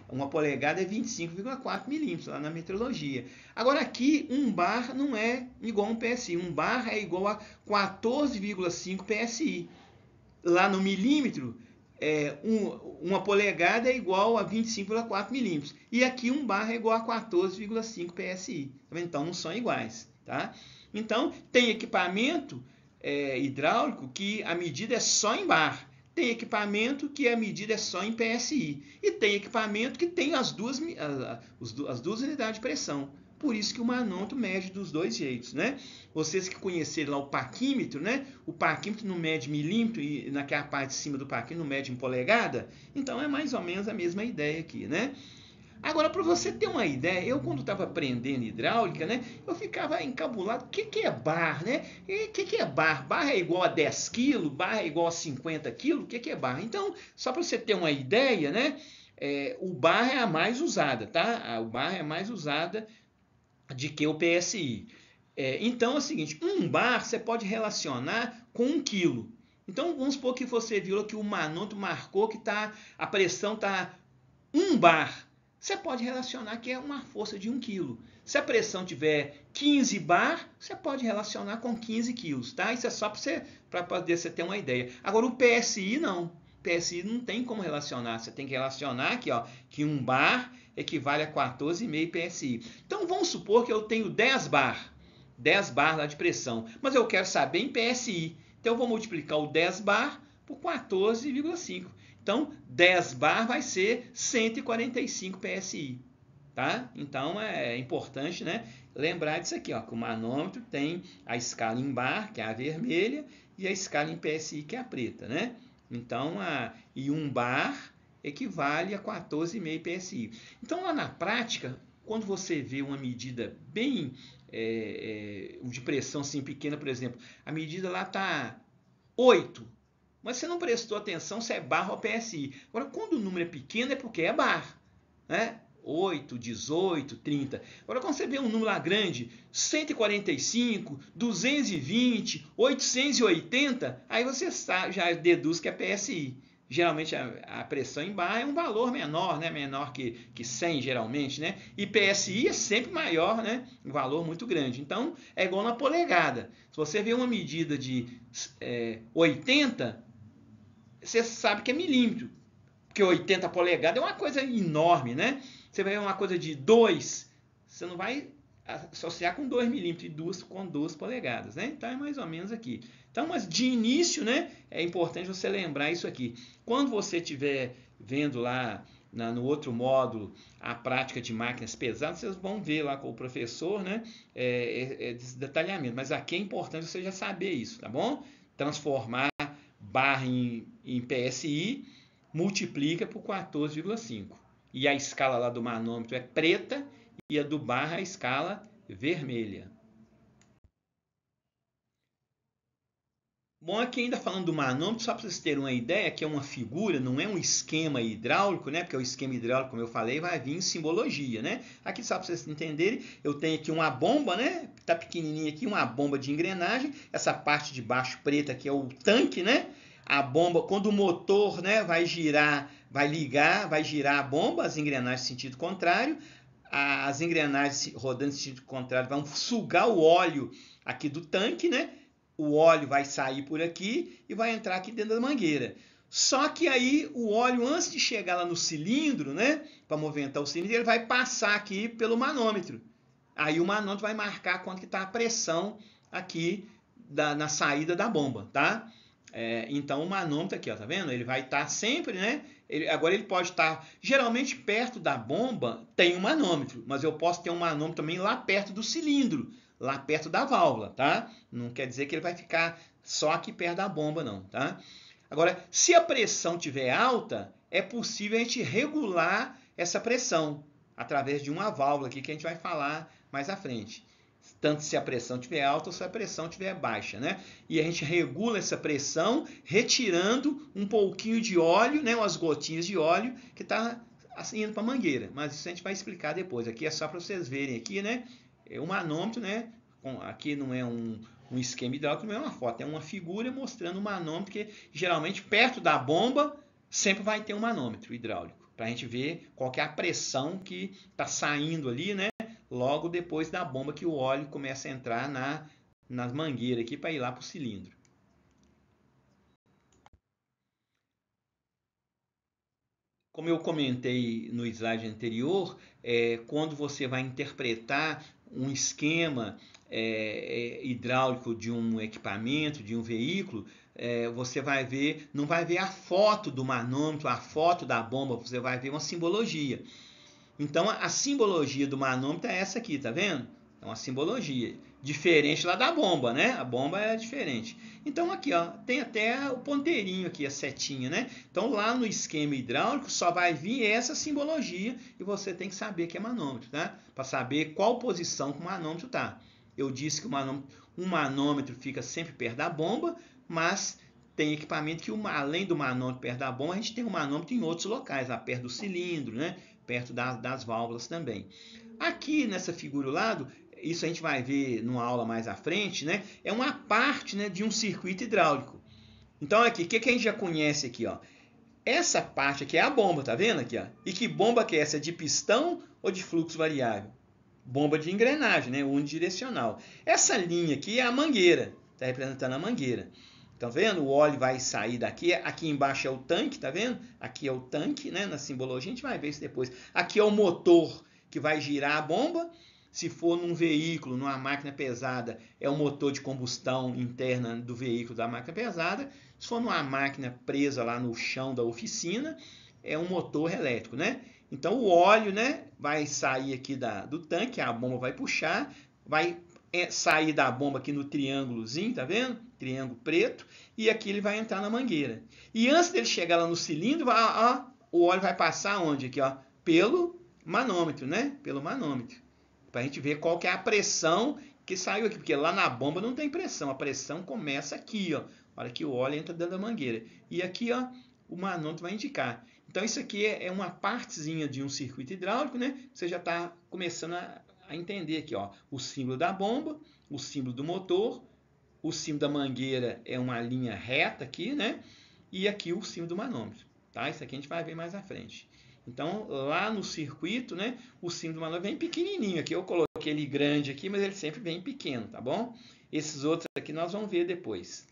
uma polegada é 25,4 milímetros lá na metrologia. Agora aqui, um bar não é igual a um PSI. Um bar é igual a 14,5 PSI. Lá no milímetro, uma polegada é igual a 25,4 milímetros. E aqui um bar é igual a 14,5 PSI. Então não são iguais, tá? Então tem equipamento hidráulico que a medida é só em bar. Tem equipamento que a medida é só em PSI. E tem equipamento que tem as duas unidades de pressão. Por isso que o manômetro mede dos dois jeitos, né? Vocês que conheceram lá o paquímetro, né? O paquímetro não mede milímetro e naquela parte de cima do paquímetro não mede em polegada. Então é mais ou menos a mesma ideia aqui, né? Agora, para você ter uma ideia, eu quando estava aprendendo hidráulica, né, eu ficava encabulado. O que é bar, né? O que é bar? Bar é igual a 10 kg, bar é igual a 50 kg, o que é bar? Então, só para você ter uma ideia, né, o bar é a mais usada, tá? O bar é a mais usada de que o PSI. Então é o seguinte, um bar você pode relacionar com 1 quilo. Então vamos supor que você viu que o manômetro marcou que a pressão está 1 bar. Você pode relacionar que é uma força de 1 kg. Se a pressão tiver 15 bar, você pode relacionar com 15 quilos, tá? Isso é só para poder você ter uma ideia. Agora o PSI não. PSI não tem como relacionar. Você tem que relacionar aqui, ó, que 1 bar equivale a 14,5 PSI. Então vamos supor que eu tenho 10 bar. 10 bar lá de pressão. Mas eu quero saber em PSI. Então eu vou multiplicar o 10 bar por 14,5. Então, 10 bar vai ser 145 PSI, tá? Então, é importante, né, lembrar disso aqui, ó, que o manômetro tem a escala em bar, que é a vermelha, e a escala em PSI, que é a preta, né? Então, e 1 bar equivale a 14,5 PSI. Então, lá na prática, quando você vê uma medida bem de pressão assim, pequena, por exemplo, a medida lá está 8, mas você não prestou atenção se é bar ou PSI. Agora, quando o número é pequeno, é porque é bar, né? 8, 18, 30. Agora, quando você vê um número lá grande, 145, 220, 880, aí você já deduz que é PSI. Geralmente a pressão em bar é um valor menor, né? Menor que 100 geralmente, né? E PSI é sempre maior, né? Um valor muito grande. Então é igual na polegada. Se você vê uma medida de 80, você sabe que é milímetro, porque 80 polegadas é uma coisa enorme, né? Você vai ver uma coisa de 2, você não vai associar com 2 milímetros e com 2 polegadas, né? Então é mais ou menos aqui. Então, mas de início, né, é importante você lembrar isso aqui. Quando você estiver vendo lá no outro módulo a prática de máquinas pesadas, vocês vão ver lá com o professor, né, esse detalhamento. Mas aqui é importante você já saber isso, tá bom? Transformar barra em PSI, multiplica por 14,5. E a escala lá do manômetro é preta e a do bar é a escala vermelha. Bom, aqui ainda falando do manômetro, só para vocês terem uma ideia, que é uma figura, não é um esquema hidráulico, né? Porque o esquema hidráulico, como eu falei, vai vir em simbologia, né? Aqui, só para vocês entenderem, eu tenho aqui uma bomba, né? Tá pequenininha aqui, uma bomba de engrenagem. Essa parte de baixo preta aqui é o tanque, né? A bomba, quando o motor, né, vai girar, vai ligar, vai girar a bomba, as engrenagens em sentido contrário. As engrenagens rodando em sentido contrário vão sugar o óleo aqui do tanque, né? O óleo vai sair por aqui e vai entrar aqui dentro da mangueira. Só que aí o óleo, antes de chegar lá no cilindro, né, para movimentar o cilindro, ele vai passar aqui pelo manômetro. Aí o manômetro vai marcar quanto que está a pressão aqui na saída da bomba, tá? Então o manômetro aqui, ó, tá vendo? Ele vai estar sempre, né? Agora ele pode estar, geralmente perto da bomba tem um manômetro, mas eu posso ter um manômetro também lá perto do cilindro, lá perto da válvula, tá? Não quer dizer que ele vai ficar só aqui perto da bomba, não, tá? Agora, se a pressão estiver alta, é possível a gente regular essa pressão através de uma válvula aqui que a gente vai falar mais à frente. Tanto se a pressão estiver alta ou se a pressão estiver baixa, né? E a gente regula essa pressão retirando um pouquinho de óleo, né? Umas gotinhas de óleo que está indo para a mangueira. Mas isso a gente vai explicar depois. Aqui é só para vocês verem aqui, né? É um manômetro, né? Aqui não é um esquema hidráulico, não é uma foto, é uma figura mostrando um manômetro que geralmente perto da bomba sempre vai ter um manômetro hidráulico. Para a gente ver qual que é a pressão que está saindo ali, né? Logo depois da bomba que o óleo começa a entrar nas mangueiras aqui para ir lá para o cilindro. Como eu comentei no slide anterior, quando você vai interpretar um esquema hidráulico de um equipamento, de um veículo, você vai ver, não vai ver a foto do manômetro, a foto da bomba, você vai ver uma simbologia. Então a simbologia do manômetro é essa aqui, tá vendo? É uma simbologia. Diferente lá da bomba, né? A bomba é diferente. Então aqui, ó, tem até o ponteirinho aqui, a setinha, né? Então lá no esquema hidráulico só vai vir essa simbologia e você tem que saber que é manômetro, tá? Para saber qual posição que o manômetro tá. Eu disse que um manômetro fica sempre perto da bomba, mas tem equipamento que além do manômetro perto da bomba, a gente tem um manômetro em outros locais, lá perto do cilindro, né? Perto das válvulas também. Aqui nessa figura do lado, isso a gente vai ver numa aula mais à frente, né? É uma parte, né, de um circuito hidráulico. Então aqui, o que a gente já conhece aqui, ó? Essa parte aqui é a bomba, tá vendo aqui, ó? E que bomba que é essa? De pistão ou de fluxo variável? Bomba de engrenagem, né? Unidirecional. Essa linha aqui é a mangueira, está representando a mangueira. Tá vendo? O óleo vai sair daqui. Aqui embaixo é o tanque, tá vendo? Aqui é o tanque, né? Na simbologia, a gente vai ver isso depois. Aqui é o motor que vai girar a bomba. Se for num veículo, numa máquina pesada, é o motor de combustão interna do veículo da máquina pesada. Se for numa máquina presa lá no chão da oficina, é um motor elétrico, né? Então o óleo, né, vai sair aqui do tanque, a bomba vai puxar, vai sair da bomba aqui no triângulozinho, tá vendo? Triângulo preto, e aqui ele vai entrar na mangueira. E antes dele chegar lá no cilindro, o óleo vai passar onde? Aqui, ó, pelo manômetro, né? Pelo manômetro. Para a gente ver qual que é a pressão que saiu aqui, porque lá na bomba não tem pressão, a pressão começa aqui, ó. Olha que o óleo entra dentro da mangueira. E aqui, ó, o manômetro vai indicar. Então isso aqui é uma partezinha de um circuito hidráulico, né? Você já está começando a entender aqui, ó, o símbolo da bomba, o símbolo do motor, o símbolo da mangueira é uma linha reta aqui, né? E aqui o símbolo do manômetro, tá? Isso aqui a gente vai ver mais à frente. Então, lá no circuito, né, o símbolo do manômetro vem pequenininho. Aqui eu coloquei ele grande aqui, mas ele sempre vem pequeno, tá bom? Esses outros aqui nós vamos ver depois.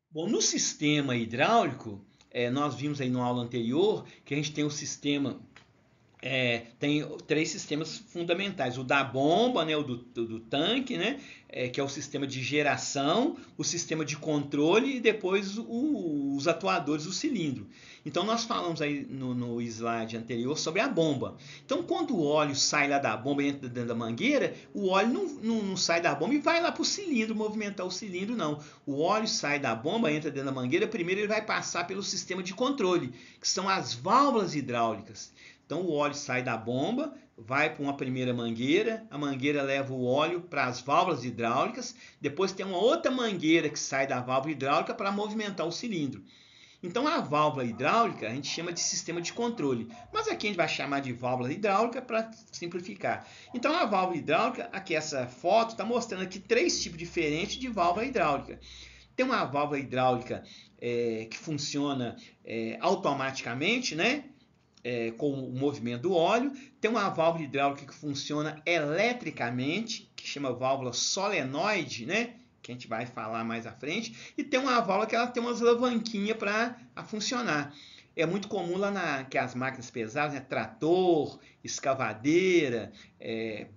Bom, no sistema hidráulico, nós vimos aí na aula anterior que a gente tem o sistema, tem três sistemas fundamentais. O da bomba, né, o do tanque, né, que é o sistema de geração, o sistema de controle e depois os atuadores do cilindro. Então nós falamos aí no slide anterior sobre a bomba. Então quando o óleo sai lá da bomba e entra dentro da mangueira, o óleo não sai da bomba e vai lá para o cilindro, movimentar o cilindro, não. O óleo sai da bomba, entra dentro da mangueira, primeiro ele vai passar pelo sistema de controle, que são as válvulas hidráulicas. Então o óleo sai da bomba, vai para uma primeira mangueira, a mangueira leva o óleo para as válvulas hidráulicas, depois tem uma outra mangueira que sai da válvula hidráulica para movimentar o cilindro. Então a válvula hidráulica a gente chama de sistema de controle, mas aqui a gente vai chamar de válvula hidráulica para simplificar. Então a válvula hidráulica, aqui essa foto está mostrando aqui 3 tipos diferentes de válvula hidráulica. Tem uma válvula hidráulica que funciona automaticamente, né? Com o movimento do óleo. Tem uma válvula hidráulica que funciona eletricamente, que chama válvula solenoide, né? Que a gente vai falar mais à frente. E tem uma válvula que ela tem umas alavanquinhas para funcionar. É muito comum lá que as máquinas pesadas, né? Trator, escavadeira,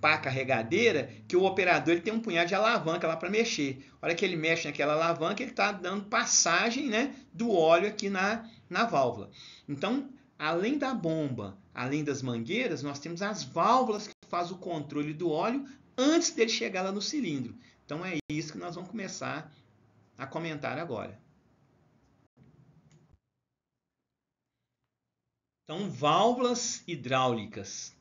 pá carregadeira, que o operador ele tem um punhado de alavanca lá para mexer. A hora que ele mexe naquela alavanca, ele está dando passagem, né, do óleo aqui na válvula. Então, além da bomba, além das mangueiras, nós temos as válvulas que fazem o controle do óleo antes dele chegar lá no cilindro. Então é isso que nós vamos começar a comentar agora. Então, válvulas hidráulicas.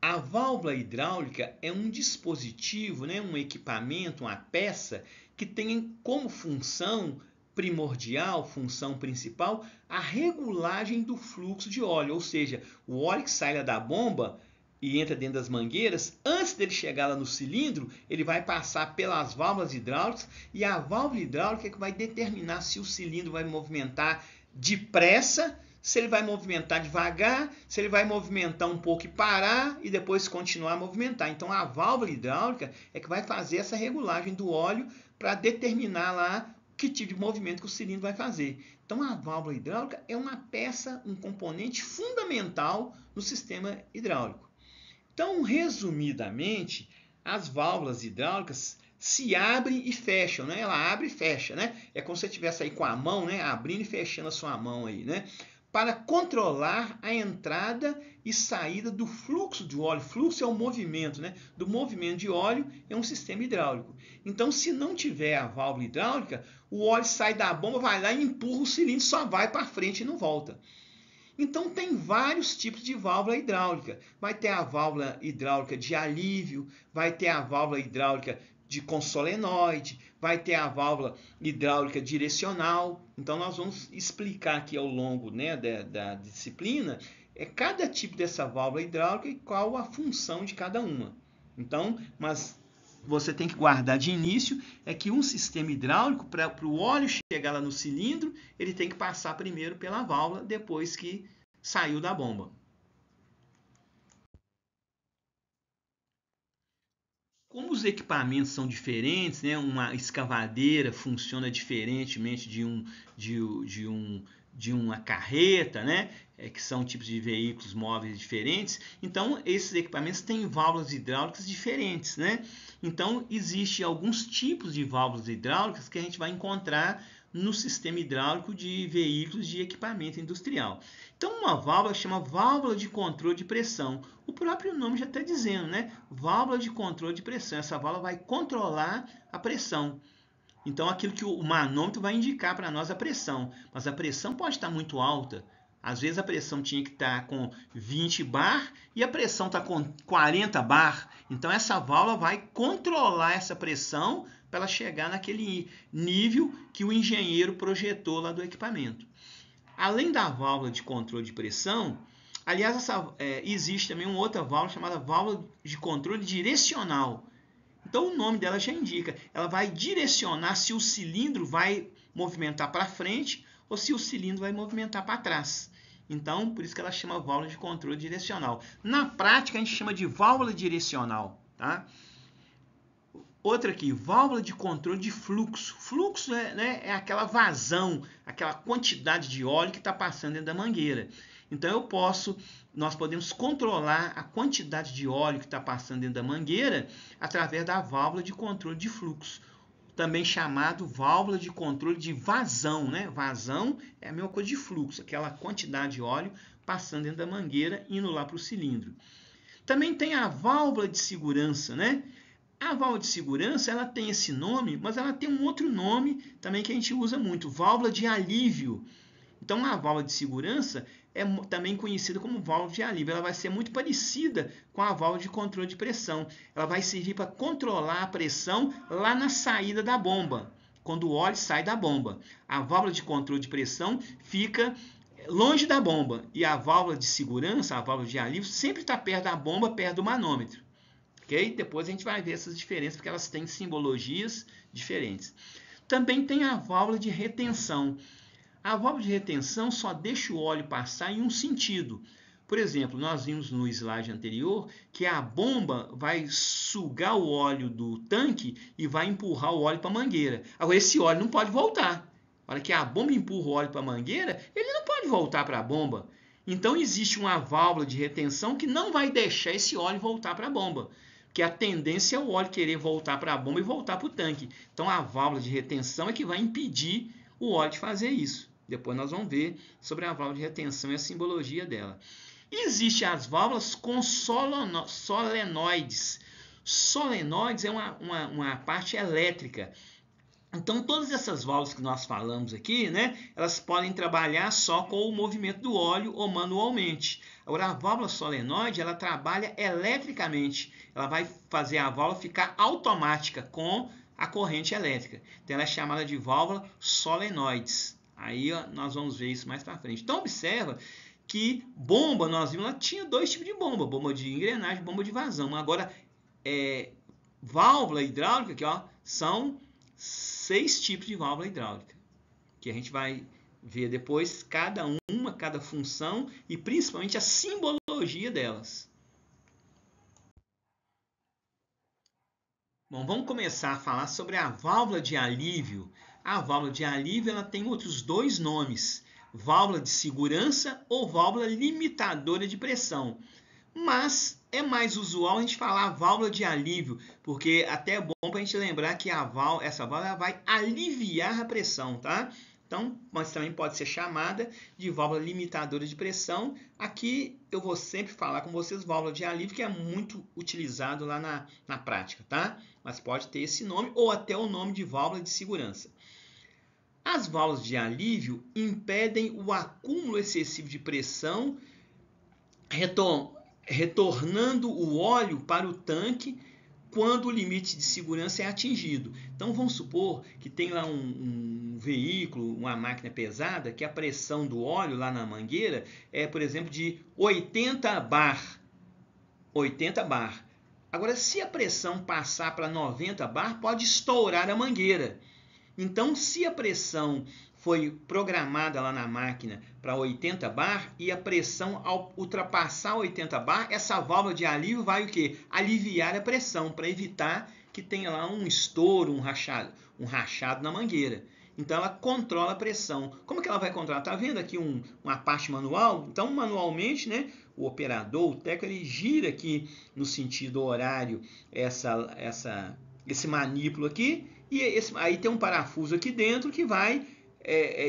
A válvula hidráulica é um dispositivo, né, um equipamento, uma peça que tem como função primordial, função principal, a regulagem do fluxo de óleo, ou seja, o óleo que sai da bomba e entra dentro das mangueiras, antes dele chegar lá no cilindro, ele vai passar pelas válvulas hidráulicas e a válvula hidráulica é que vai determinar se o cilindro vai movimentar depressa, se ele vai movimentar devagar, se ele vai movimentar um pouco e parar e depois continuar a movimentar. Então a válvula hidráulica é que vai fazer essa regulagem do óleo para determinar lá que tipo de movimento que o cilindro vai fazer. Então a válvula hidráulica é uma peça, um componente fundamental no sistema hidráulico. Então, resumidamente, as válvulas hidráulicas se abrem e fecham, né? Ela abre e fecha, né? É como se você estivesse aí com a mão, né? Abrindo e fechando a sua mão aí, né? Para controlar a entrada e saída do fluxo de óleo. Fluxo é o movimento, né? Do movimento de óleo é um sistema hidráulico. Então, se não tiver a válvula hidráulica, o óleo sai da bomba, vai lá e empurra o cilindro, só vai para frente e não volta. Então tem vários tipos de válvula hidráulica. Vai ter a válvula hidráulica de alívio, vai ter a válvula hidráulica com solenoide, vai ter a válvula hidráulica direcional. Então nós vamos explicar aqui ao longo, né, da disciplina cada tipo dessa válvula hidráulica e qual a função de cada uma. Então, mas você tem que guardar de início que um sistema hidráulico, para o óleo chegar lá no cilindro, ele tem que passar primeiro pela válvula, depois que saiu da bomba. Como os equipamentos são diferentes, né? Uma escavadeira funciona diferentemente de uma carreta, né? Que são tipos de veículos móveis diferentes. Então, esses equipamentos têm válvulas hidráulicas diferentes, né? Então, existem alguns tipos de válvulas hidráulicas que a gente vai encontrar no sistema hidráulico de veículos de equipamento industrial. Então, uma válvula chama válvula de controle de pressão. O próprio nome já está dizendo, né? Válvula de controle de pressão. Essa válvula vai controlar a pressão. Então, aquilo que o manômetro vai indicar para nós a pressão. Mas a pressão pode estar muito alta. Às vezes a pressão tinha que estar com 20 bar e a pressão está com 40 bar. Então, essa válvula vai controlar essa pressão para ela chegar naquele nível que o engenheiro projetou lá do equipamento. Além da válvula de controle de pressão, aliás, existe também uma outra válvula chamada válvula de controle direcional. Então o nome dela já indica, ela vai direcionar se o cilindro vai movimentar para frente ou se o cilindro vai movimentar para trás. Então, por isso que ela chama válvula de controle direcional. Na prática, a gente chama de válvula direcional, tá? Outra aqui, válvula de controle de fluxo. Fluxo é aquela vazão, aquela quantidade de óleo que está passando dentro da mangueira. Então nós podemos controlar a quantidade de óleo que está passando dentro da mangueira através da válvula de controle de fluxo, também chamado válvula de controle de vazão, né? Vazão é a mesma coisa de fluxo, aquela quantidade de óleo passando dentro da mangueira indo lá para o cilindro. Também tem a válvula de segurança, né? A válvula de segurança ela tem esse nome, mas ela tem um outro nome também que a gente usa muito, válvula de alívio. Então, a válvula de segurança é também conhecida como válvula de alívio. Ela vai ser muito parecida com a válvula de controle de pressão. Ela vai servir para controlar a pressão lá na saída da bomba, quando o óleo sai da bomba. A válvula de controle de pressão fica longe da bomba e a válvula de segurança, a válvula de alívio, sempre está perto da bomba, perto do manômetro. Okay? Depois a gente vai ver essas diferenças, porque elas têm simbologias diferentes. Também tem a válvula de retenção. A válvula de retenção só deixa o óleo passar em um sentido. Por exemplo, nós vimos no slide anterior que a bomba vai sugar o óleo do tanque e vai empurrar o óleo para a mangueira. Agora, esse óleo não pode voltar. Na hora que a bomba empurra o óleo para a mangueira, ele não pode voltar para a bomba. Então, existe uma válvula de retenção que não vai deixar esse óleo voltar para a bomba. Porque a tendência é o óleo querer voltar para a bomba e voltar para o tanque. Então, a válvula de retenção é que vai impedir o óleo de fazer isso. Depois nós vamos ver sobre a válvula de retenção e a simbologia dela. Existem as válvulas com solenoides. Solenoides é uma parte elétrica. Então, todas essas válvulas que nós falamos aqui, né, elas podem trabalhar só com o movimento do óleo ou manualmente. Agora, a válvula solenoide, ela trabalha eletricamente. Ela vai fazer a válvula ficar automática com a corrente elétrica. Então, ela é chamada de válvula solenoides. Aí ó, nós vamos ver isso mais para frente. Então, observa que bomba, nós vimos lá, tinha dois tipos de bomba. Bomba de engrenagem, bomba de vazão. Agora, válvula hidráulica, aqui, ó, são 6 tipos de válvula hidráulica, que a gente vai ver depois cada função e principalmente a simbologia delas. Bom, vamos começar a falar sobre a válvula de alívio. A válvula de alívio ela tem outros dois nomes, válvula de segurança ou válvula limitadora de pressão. Mas é mais usual a gente falar válvula de alívio, porque até é bom para a gente lembrar que essa válvula vai aliviar a pressão, tá? Então, mas também pode ser chamada de válvula limitadora de pressão. Aqui eu vou sempre falar com vocês válvula de alívio, que é muito utilizado lá na prática, tá? Mas pode ter esse nome ou até o nome de válvula de segurança. As válvulas de alívio impedem o acúmulo excessivo de pressão, retornando o óleo para o tanque quando o limite de segurança é atingido. Então vamos supor que tem lá um veículo, uma máquina pesada, que a pressão do óleo lá na mangueira é, por exemplo, de 80 bar. 80 bar. Agora, se a pressão passar para 90 bar, pode estourar a mangueira. Então, se a pressão foi programada lá na máquina para 80 bar e a pressão ao ultrapassar 80 bar, essa válvula de alívio vai o quê? Aliviar a pressão para evitar que tenha lá um estouro, um rachado na mangueira. Então ela controla a pressão. Como que ela vai controlar? Tá vendo aqui uma parte manual? Então manualmente, né, o operador, o técnico, ele gira aqui no sentido horário esse manípulo aqui e aí tem um parafuso aqui dentro que vai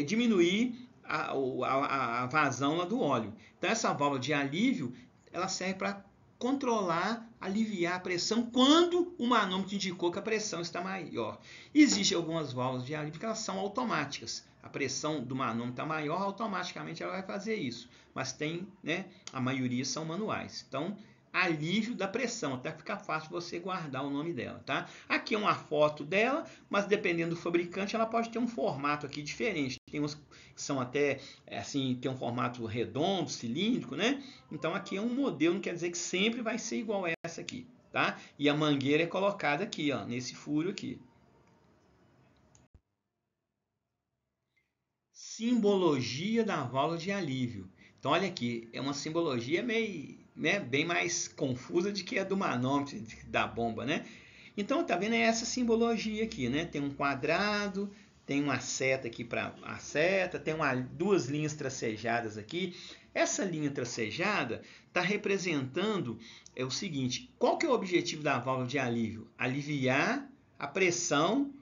diminuir a vazão lá do óleo. Então essa válvula de alívio ela serve para controlar, aliviar a pressão quando o manômetro indicou que a pressão está maior. Existem algumas válvulas de alívio que elas são automáticas. A pressão do manômetro está maior, automaticamente ela vai fazer isso. Mas tem, né, a maioria são manuais. Então, alívio da pressão, até ficar fácil você guardar o nome dela, tá? Aqui é uma foto dela, mas dependendo do fabricante, ela pode ter um formato aqui diferente. Tem uns que são até, assim, tem um formato redondo, cilíndrico, né? Então aqui é um modelo, não quer dizer que sempre vai ser igual a essa aqui, tá? E a mangueira é colocada aqui, ó, nesse furo aqui. Simbologia da válvula de alívio. Então olha aqui, é uma simbologia meio, né, bem mais confusa do que a do manômetro da bomba, né? Então tá vendo, é essa simbologia aqui, né? Tem um quadrado, tem uma seta aqui para a seta, tem duas linhas tracejadas aqui. Essa linha tracejada está representando o seguinte: qual que é o objetivo da válvula de alívio? Aliviar a pressão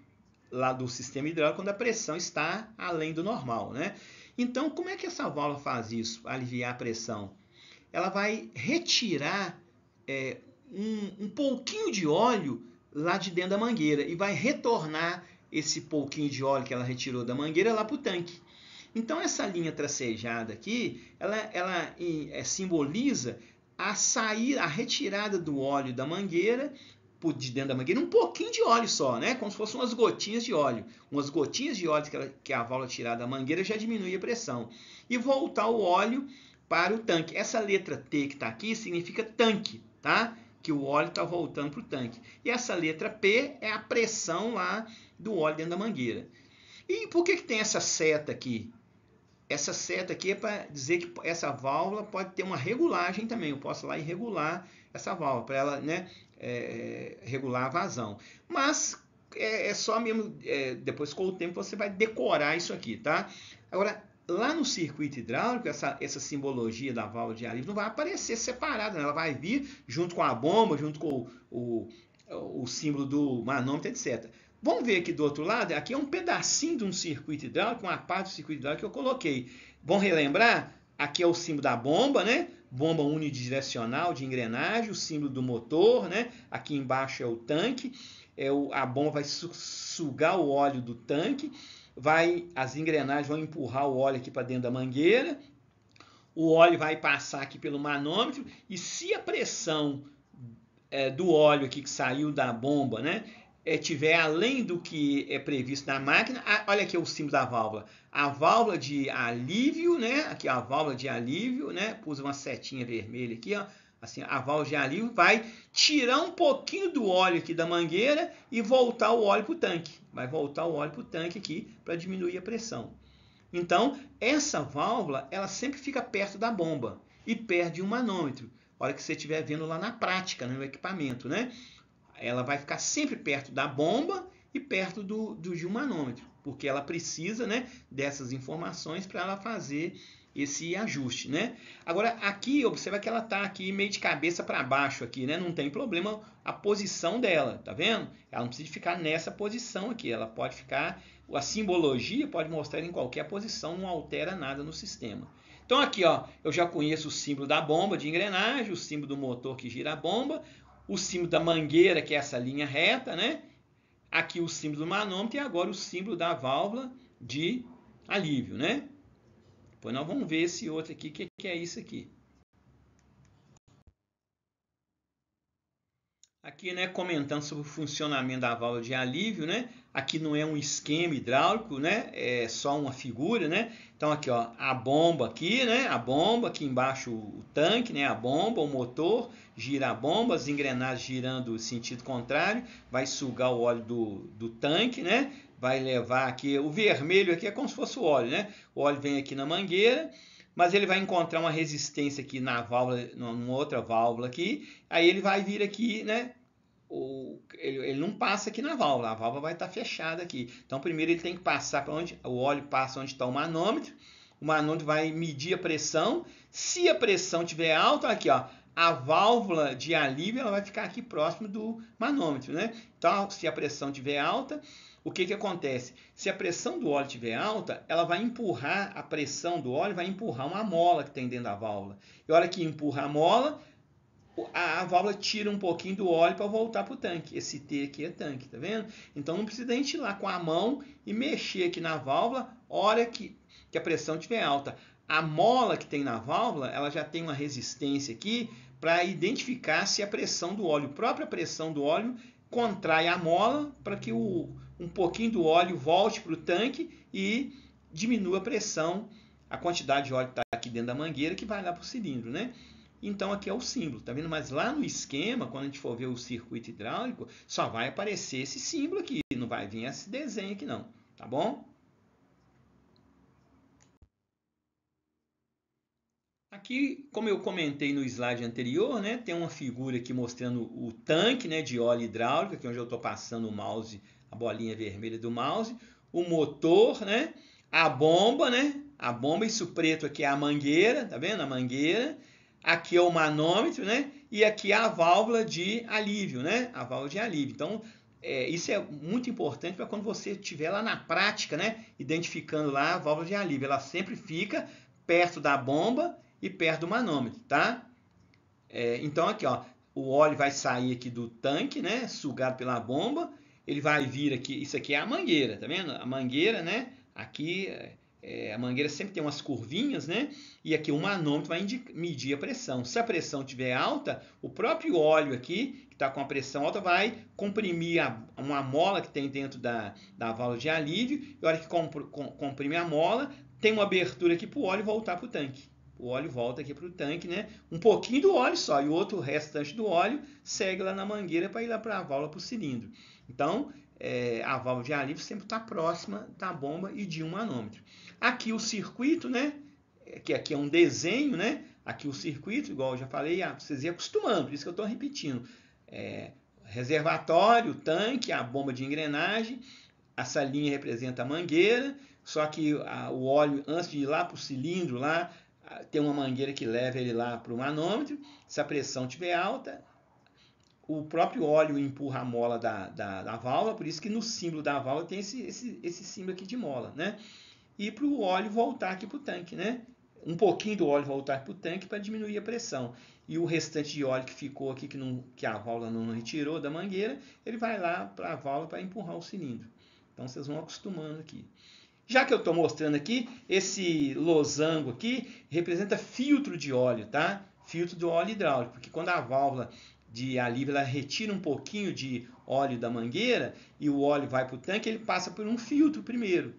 lá do sistema hidráulico quando a pressão está além do normal, né? Então, como é que essa válvula faz isso? Aliviar a pressão. Ela vai retirar um pouquinho de óleo lá de dentro da mangueira e vai retornar esse pouquinho de óleo que ela retirou da mangueira lá para o tanque. Então, essa linha tracejada aqui, ela simboliza a saída, a retirada do óleo da mangueira, de dentro da mangueira, um pouquinho de óleo só, né? Como se fossem umas gotinhas de óleo. Umas gotinhas de óleo que a válvula tirar da mangueira já diminui a pressão. E voltar o óleo para o tanque. Essa letra T que está aqui significa tanque, tá? Que o óleo está voltando para o tanque. E essa letra P é a pressão lá do óleo dentro da mangueira. E por que tem essa seta aqui? Essa seta aqui é para dizer que essa válvula pode ter uma regulagem também. Eu posso ir lá e regular essa válvula, para ela, né, regular a vazão. Mas é só mesmo, depois com o tempo você vai decorar isso aqui, tá? Agora, lá no circuito hidráulico, essa simbologia da válvula de alívio não vai aparecer separada, né? Ela vai vir junto com a bomba, junto com o símbolo do manômetro, etc. Vamos ver aqui do outro lado, aqui é um pedacinho de um circuito hidráulico, uma parte do circuito hidráulico que eu coloquei. Vamos relembrar? Aqui é o símbolo da bomba, né? Bomba unidirecional de engrenagem, o símbolo do motor, né? Aqui embaixo é o tanque, a bomba vai sugar o óleo do tanque, as engrenagens vão empurrar o óleo aqui para dentro da mangueira, o óleo vai passar aqui pelo manômetro, e se a pressão do óleo aqui que saiu da bomba, né, tiver além do que é previsto na máquina, olha aqui o símbolo da válvula. A válvula de alívio, né? Aqui a válvula de alívio, né? Pus uma setinha vermelha aqui, ó. Assim, a válvula de alívio vai tirar um pouquinho do óleo aqui da mangueira e voltar o óleo para o tanque. Vai voltar o óleo para o tanque aqui para diminuir a pressão. Então, essa válvula, ela sempre fica perto da bomba e perto de um manômetro. A hora que você estiver vendo lá na prática, no equipamento, né? Ela vai ficar sempre perto da bomba e perto de um manômetro, porque ela precisa, né, dessas informações para ela fazer esse ajuste, né? Agora aqui observa que ela está aqui meio de cabeça para baixo aqui, né? Não tem problema a posição dela, tá vendo? Ela não precisa ficar nessa posição aqui, ela pode ficar, a simbologia pode mostrar em qualquer posição, não altera nada no sistema. Então aqui, ó, eu já conheço o símbolo da bomba de engrenagem, o símbolo do motor que gira a bomba, o símbolo da mangueira, que é essa linha reta, né? Aqui o símbolo do manômetro e agora o símbolo da válvula de alívio, né? Depois nós vamos ver esse outro aqui, que é isso aqui. Aqui, né, comentando sobre o funcionamento da válvula de alívio, né? Aqui não é um esquema hidráulico, né? É só uma figura, né? Então aqui, ó, a bomba aqui, né? A bomba, aqui embaixo o tanque, né? A bomba, o motor, gira a bomba, as engrenagens girando no sentido contrário, vai sugar o óleo do tanque, né? Vai levar aqui, o vermelho aqui é como se fosse o óleo, né? O óleo vem aqui na mangueira, mas ele vai encontrar uma resistência aqui na válvula, numa outra válvula aqui, aí ele vai vir aqui, né? Ele não passa aqui na válvula, a válvula vai estar fechada aqui. Então, primeiro ele tem que passar para onde o óleo passa, onde está o manômetro vai medir a pressão. Se a pressão estiver alta, aqui, ó, a válvula de alívio ela vai ficar aqui próximo do manômetro, né? Então, se a pressão estiver alta, o que acontece? Se a pressão do óleo estiver alta, ela vai empurrar, a pressão do óleo vai empurrar uma mola que tem dentro da válvula. E a hora que empurra a mola, a válvula tira um pouquinho do óleo para voltar para o tanque. Esse T aqui é tanque, tá vendo? Então não precisa a gente ir lá com a mão e mexer aqui na válvula, hora que a pressão estiver alta. A mola que tem na válvula, ela já tem uma resistência aqui para identificar se a pressão do óleo, a própria pressão do óleo, contrai a mola para que um pouquinho do óleo volte para o tanque e diminua a pressão, a quantidade de óleo que está aqui dentro da mangueira que vai lá para o cilindro, né? Então aqui é o símbolo, tá vendo? Mas lá no esquema, quando a gente for ver o circuito hidráulico, só vai aparecer esse símbolo aqui, não vai vir esse desenho aqui não, tá bom? Aqui, como eu comentei no slide anterior, né, tem uma figura aqui mostrando o tanque, né, de óleo hidráulico, aqui onde eu estou passando o mouse, a bolinha vermelha do mouse, o motor, né, a bomba, né, a bomba, isso preto aqui é a mangueira, tá vendo? A mangueira. Aqui é o manômetro, né? E aqui é a válvula de alívio, né? A válvula de alívio. Então, isso é muito importante para quando você estiver lá na prática, né? Identificando lá a válvula de alívio. Ela sempre fica perto da bomba e perto do manômetro, tá? Então, aqui, ó, o óleo vai sair aqui do tanque, né? Sugado pela bomba. Ele vai vir aqui, isso aqui é a mangueira, tá vendo? A mangueira, né? Aqui a mangueira sempre tem umas curvinhas, né? E aqui o manômetro vai medir a pressão. Se a pressão estiver alta, o próprio óleo aqui, que está com a pressão alta, vai comprimir uma mola que tem dentro da válvula de alívio. E a hora que comprime a mola, tem uma abertura aqui para o óleo voltar para o tanque. O óleo volta aqui para o tanque, né? Um pouquinho do óleo só, e o outro restante do óleo segue lá na mangueira para ir lá para a válvula, para o cilindro. Então, a válvula de alívio sempre está próxima da bomba e de um manômetro. Aqui o circuito, né? Que aqui é um desenho, né? Aqui o circuito, igual eu já falei, vocês iam acostumando, por isso que eu estou repetindo. Reservatório, tanque, a bomba de engrenagem, essa linha representa a mangueira, só que o óleo, antes de ir lá para o cilindro, lá, tem uma mangueira que leva ele lá para o manômetro. Se a pressão estiver alta, o próprio óleo empurra a mola da válvula, por isso que no símbolo da válvula tem esse símbolo aqui de mola, né? E para o óleo voltar aqui para o tanque, né? Um pouquinho do óleo voltar para o tanque para diminuir a pressão. E o restante de óleo que ficou aqui, que a válvula não retirou da mangueira, ele vai lá para a válvula para empurrar o cilindro. Então vocês vão acostumando aqui. Já que eu estou mostrando aqui, esse losango aqui representa filtro de óleo, tá? Filtro de óleo hidráulico, porque quando a válvula de alívio ela retira um pouquinho de óleo da mangueira e o óleo vai para o tanque, ele passa por um filtro primeiro,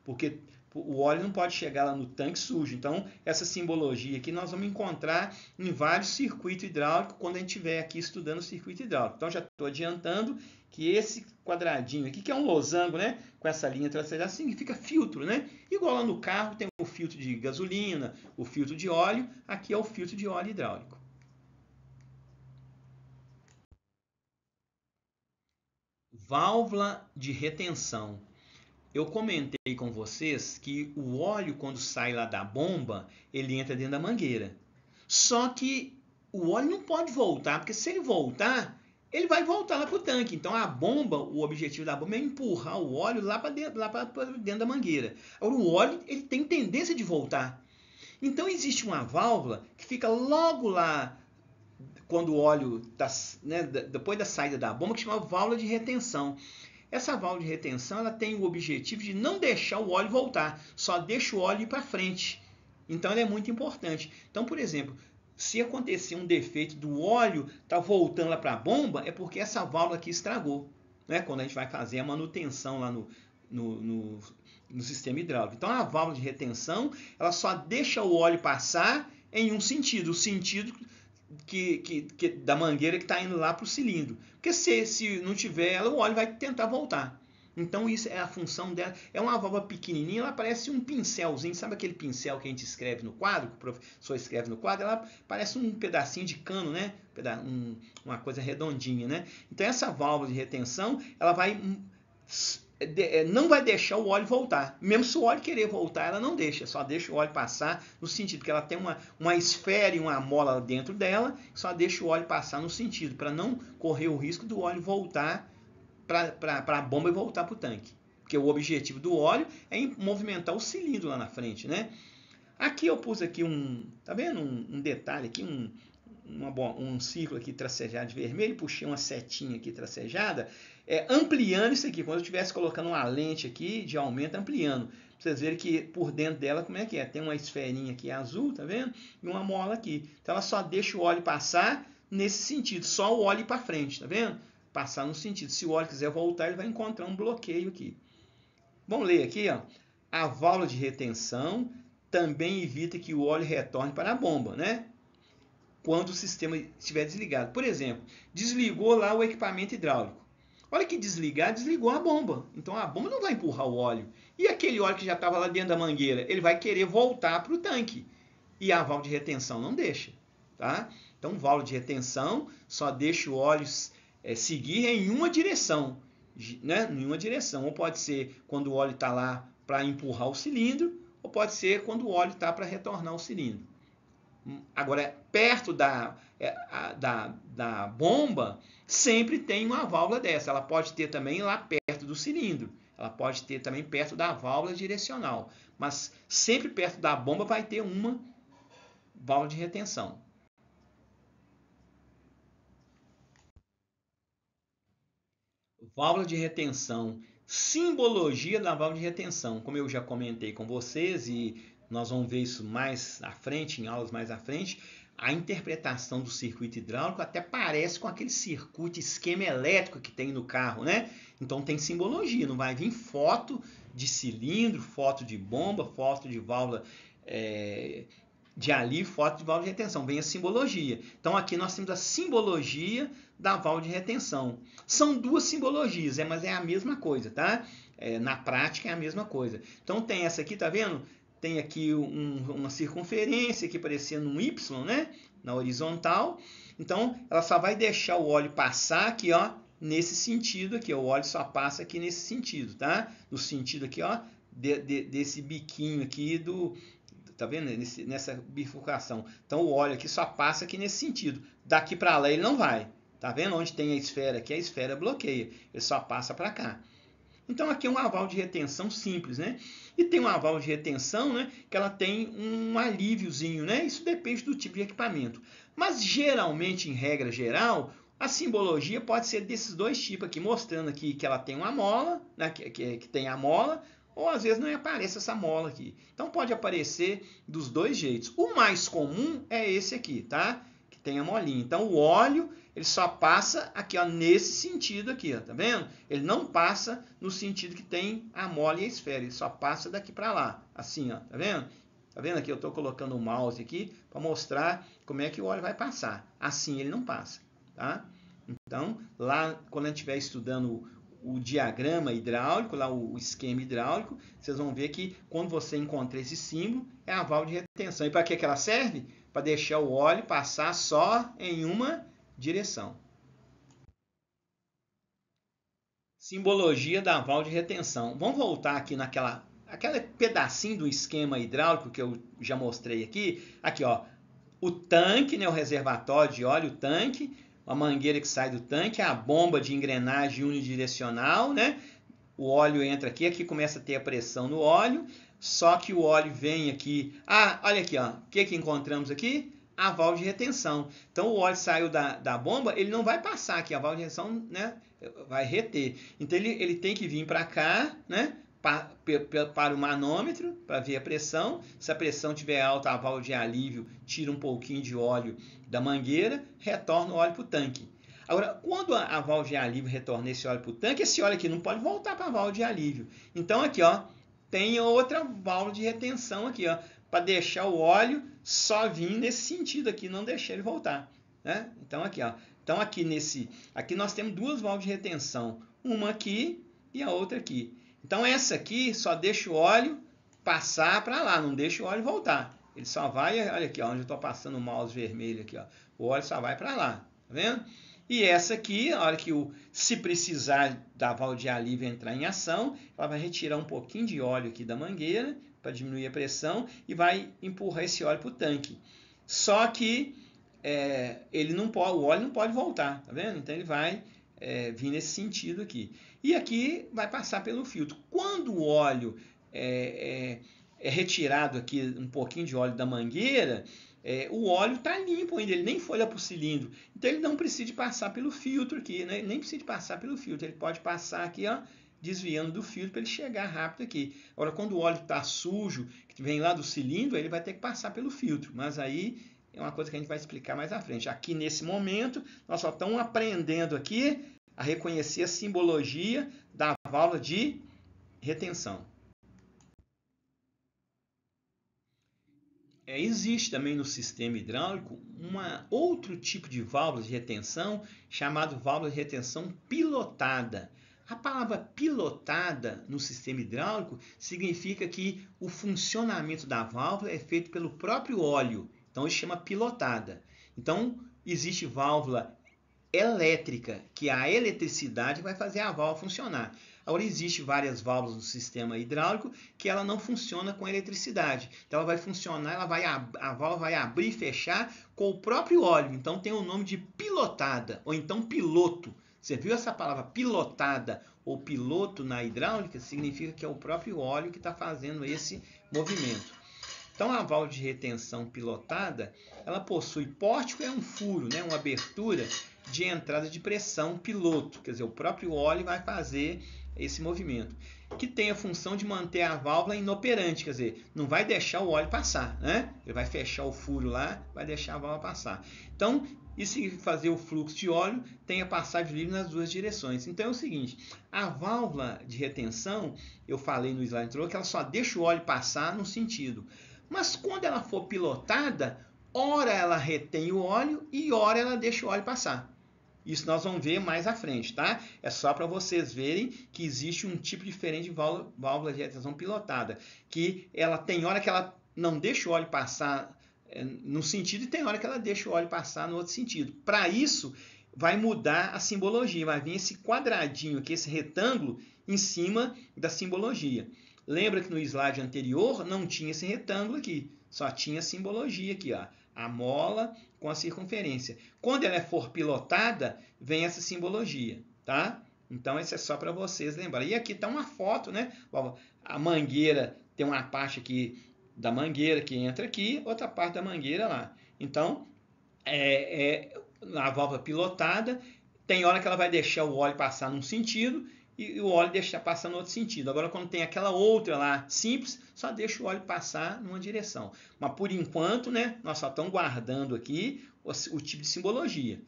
porque o óleo não pode chegar lá no tanque sujo. Então, essa simbologia aqui nós vamos encontrar em vários circuitos hidráulicos quando a gente estiver aqui estudando o circuito hidráulico. Então, já estou adiantando que esse quadradinho aqui, que é um losango, né, com essa linha traseira, significa filtro, né? Igual lá no carro tem o filtro de gasolina, o filtro de óleo, aqui é o filtro de óleo hidráulico. Válvula de retenção. Eu comentei com vocês que o óleo, quando sai lá da bomba, ele entra dentro da mangueira. Só que o óleo não pode voltar, porque se ele voltar, ele vai voltar lá para o tanque. Então a bomba, o objetivo da bomba é empurrar o óleo lá para dentro da mangueira. Agora o óleo ele tem tendência de voltar. Então existe uma válvula que fica logo lá quando o óleo está, né, depois da saída da bomba, que chama válvula de retenção. Essa válvula de retenção ela tem o objetivo de não deixar o óleo voltar, só deixa o óleo ir para frente. Então ela é muito importante. Então, por exemplo, se acontecer um defeito do óleo tá voltando lá para a bomba, é porque essa válvula aqui estragou, né? Quando a gente vai fazer a manutenção lá no sistema hidráulico. Então a válvula de retenção ela só deixa o óleo passar em um sentido, o sentido da mangueira que está indo lá para o cilindro. Porque se não tiver ela, o óleo vai tentar voltar. Então isso é a função dela. É uma válvula pequenininha, ela parece um pincelzinho. Sabe aquele pincel que a gente escreve no quadro, que o professor escreve no quadro? Ela parece um pedacinho de cano, né? Uma coisa redondinha, né? Então essa válvula de retenção, ela vai não vai deixar o óleo voltar. Mesmo se o óleo querer voltar, ela não deixa. Só deixa o óleo passar no sentido que ela tem uma esfera e uma mola dentro dela. Só deixa o óleo passar no sentido para não correr o risco do óleo voltar para a bomba e voltar para o tanque. Porque o objetivo do óleo é movimentar o cilindro lá na frente, né? Aqui eu pus aqui tá vendo um detalhe aqui, um círculo aqui tracejado de vermelho, puxei uma setinha aqui tracejada, ampliando isso aqui, quando eu estivesse colocando uma lente aqui de aumento, ampliando. Pra vocês verem que por dentro dela, como é que é? Tem uma esferinha aqui azul, tá vendo? E uma mola aqui. Então ela só deixa o óleo passar nesse sentido, só o óleo ir para frente, tá vendo? Passar no sentido. Se o óleo quiser voltar, ele vai encontrar um bloqueio aqui. Vamos ler aqui, ó. A válvula de retenção também evita que o óleo retorne para a bomba, né? Quando o sistema estiver desligado. Por exemplo, desligou lá o equipamento hidráulico. Olha que desligar, desligou a bomba. Então a bomba não vai empurrar o óleo. E aquele óleo que já estava lá dentro da mangueira, ele vai querer voltar para o tanque. E a válvula de retenção não deixa. Tá? Então, válvula de retenção só deixa o óleo seguir em uma direção. Né? Em uma direção. Ou pode ser quando o óleo está lá para empurrar o cilindro, ou pode ser quando o óleo está para retornar o cilindro. Agora, perto da bomba, sempre tem uma válvula dessa. Ela pode ter também lá perto do cilindro. Ela pode ter também perto da válvula direcional. Mas sempre perto da bomba vai ter uma válvula de retenção. Válvula de retenção Simbologia da válvula de retenção. Como eu já comentei com vocês, e nós vamos ver isso mais à frente, em aulas mais à frente, a interpretação do circuito hidráulico até parece com aquele circuito esquema elétrico que tem no carro, né? Então tem simbologia, não vai vir foto de cilindro, foto de bomba, foto de válvula de alívio, foto de válvula de retenção, vem a simbologia. Então aqui nós temos a simbologia da válvula de retenção. São duas simbologias, mas é a mesma coisa, tá? Na prática é a mesma coisa. Então tem essa aqui, tá vendo? Tem aqui uma circunferência aqui parecendo um Y, né? Na horizontal. Então ela só vai deixar o óleo passar aqui, ó, nesse sentido aqui. O óleo só passa aqui nesse sentido, tá? No sentido aqui, ó, desse biquinho aqui do... Tá vendo? Nessa bifurcação. Então o óleo aqui só passa aqui nesse sentido. Daqui para lá ele não vai. Tá vendo? Onde tem a esfera aqui, a esfera bloqueia. Ele só passa para cá. Então aqui é uma válvula de retenção simples, né? E tem uma válvula de retenção, né, que ela tem um alíviozinho, né? Isso depende do tipo de equipamento. Mas geralmente, em regra geral, a simbologia pode ser desses dois tipos aqui, mostrando aqui que ela tem uma mola, né, que tem a mola, ou às vezes não aparece essa mola aqui. Então pode aparecer dos dois jeitos. O mais comum é esse aqui, tá? Que tem a molinha. Então o óleo, ele só passa aqui, ó, nesse sentido aqui, ó, tá vendo? Ele não passa no sentido que tem a mola e a esfera, ele só passa daqui para lá, assim, ó, tá vendo? Tá vendo aqui? Eu estou colocando o mouse aqui para mostrar como é que o óleo vai passar. Assim ele não passa, tá? Então, lá quando a gente estiver estudando o diagrama hidráulico, lá o esquema hidráulico, vocês vão ver que quando você encontra esse símbolo, é a válvula de retenção. E para que ela serve? Para deixar o óleo passar só em uma direção. Simbologia da válvula de retenção. Vamos voltar aqui aquele pedacinho do esquema hidráulico que eu já mostrei aqui. Aqui, ó, o tanque, né, o reservatório de óleo, o tanque, a mangueira que sai do tanque, a bomba de engrenagem unidirecional, né? O óleo entra aqui, aqui começa a ter a pressão no óleo, só que o óleo vem aqui. Ah, olha aqui, ó, o que encontramos aqui? A válvula de retenção. Então o óleo saiu da bomba, ele não vai passar aqui, a válvula de retenção, né, vai reter. Então ele tem que vir para cá, né, para o manômetro, para ver a pressão. Se a pressão estiver alta, a válvula de alívio tira um pouquinho de óleo da mangueira, retorna o óleo para o tanque. Agora, quando a válvula de alívio retorna esse óleo para o tanque, esse óleo aqui não pode voltar para a válvula de alívio. Então aqui, ó, tem outra válvula de retenção aqui, ó, para deixar o óleo só vir nesse sentido aqui, não deixar ele voltar, né? Então aqui, ó, então aqui nós temos duas válvulas de retenção, uma aqui e a outra aqui. Então essa aqui só deixa o óleo passar para lá, não deixa o óleo voltar. Ele só vai, olha aqui, ó, onde eu estou passando o mouse vermelho aqui, ó, o óleo só vai para lá, tá vendo? E essa aqui, a hora que se precisar da válvula de alívio entrar em ação, ela vai retirar um pouquinho de óleo aqui da mangueira para diminuir a pressão e vai empurrar esse óleo para o tanque. Só que o óleo não pode voltar, tá vendo? Então ele vai vir nesse sentido aqui. E aqui vai passar pelo filtro. Quando o óleo é retirado aqui um pouquinho de óleo da mangueira, o óleo está limpo ainda, ele nem foi lá para o cilindro. Então ele não precisa de passar pelo filtro aqui, né? Nem precisa de passar pelo filtro. Ele pode passar aqui, ó, desviando do filtro para ele chegar rápido aqui. Agora, quando o óleo está sujo, que vem lá do cilindro, ele vai ter que passar pelo filtro. Mas aí é uma coisa que a gente vai explicar mais à frente. Aqui nesse momento, nós só estamos aprendendo aqui a reconhecer a simbologia da válvula de retenção. Existe também no sistema hidráulico outro tipo de válvula de retenção chamado válvula de retenção pilotada. A palavra pilotada no sistema hidráulico significa que o funcionamento da válvula é feito pelo próprio óleo. Então, isso chama pilotada. Então, existe válvula elétrica, que a eletricidade vai fazer a válvula funcionar. Agora, existem várias válvulas no sistema hidráulico que ela não funciona com eletricidade. Então, ela vai funcionar, a válvula vai abrir e fechar com o próprio óleo. Então, tem o nome de pilotada, ou então piloto. Você viu essa palavra pilotada ou piloto na hidráulica? Significa que é o próprio óleo que está fazendo esse movimento. Então, a válvula de retenção pilotada, ela possui pórtico, é um furo, né, uma abertura de entrada de pressão piloto. Quer dizer, o próprio óleo vai fazer esse movimento, que tem a função de manter a válvula inoperante, quer dizer, não vai deixar o óleo passar, né? Ele vai fechar o furo lá, vai deixar a válvula passar. Então, isso significa fazer o fluxo de óleo tenha passagem livre nas duas direções. Então é o seguinte, a válvula de retenção, eu falei no slide anterior que ela só deixa o óleo passar num sentido. Mas quando ela for pilotada, ora ela retém o óleo e ora ela deixa o óleo passar. Isso nós vamos ver mais à frente, tá? É só para vocês verem que existe um tipo diferente de válvula de retenção pilotada, que ela tem hora que ela não deixa o óleo passar num sentido e tem hora que ela deixa o óleo passar no outro sentido. Para isso, vai mudar a simbologia, vai vir esse quadradinho aqui, esse retângulo em cima da simbologia. Lembra que no slide anterior não tinha esse retângulo aqui, só tinha a simbologia aqui, ó, a mola com a circunferência. Quando ela for pilotada, vem essa simbologia, tá? Então, isso é só para vocês lembrarem. E aqui está uma foto, né? A mangueira tem uma parte aqui da mangueira que entra aqui, outra parte da mangueira lá. Então, a válvula pilotada, tem hora que ela vai deixar o óleo passar num sentido e o óleo deixa passar no outro sentido. Agora, quando tem aquela outra lá, simples, só deixa o óleo passar numa direção. Mas, por enquanto, né, nós só estamos guardando aqui o tipo de simbologia.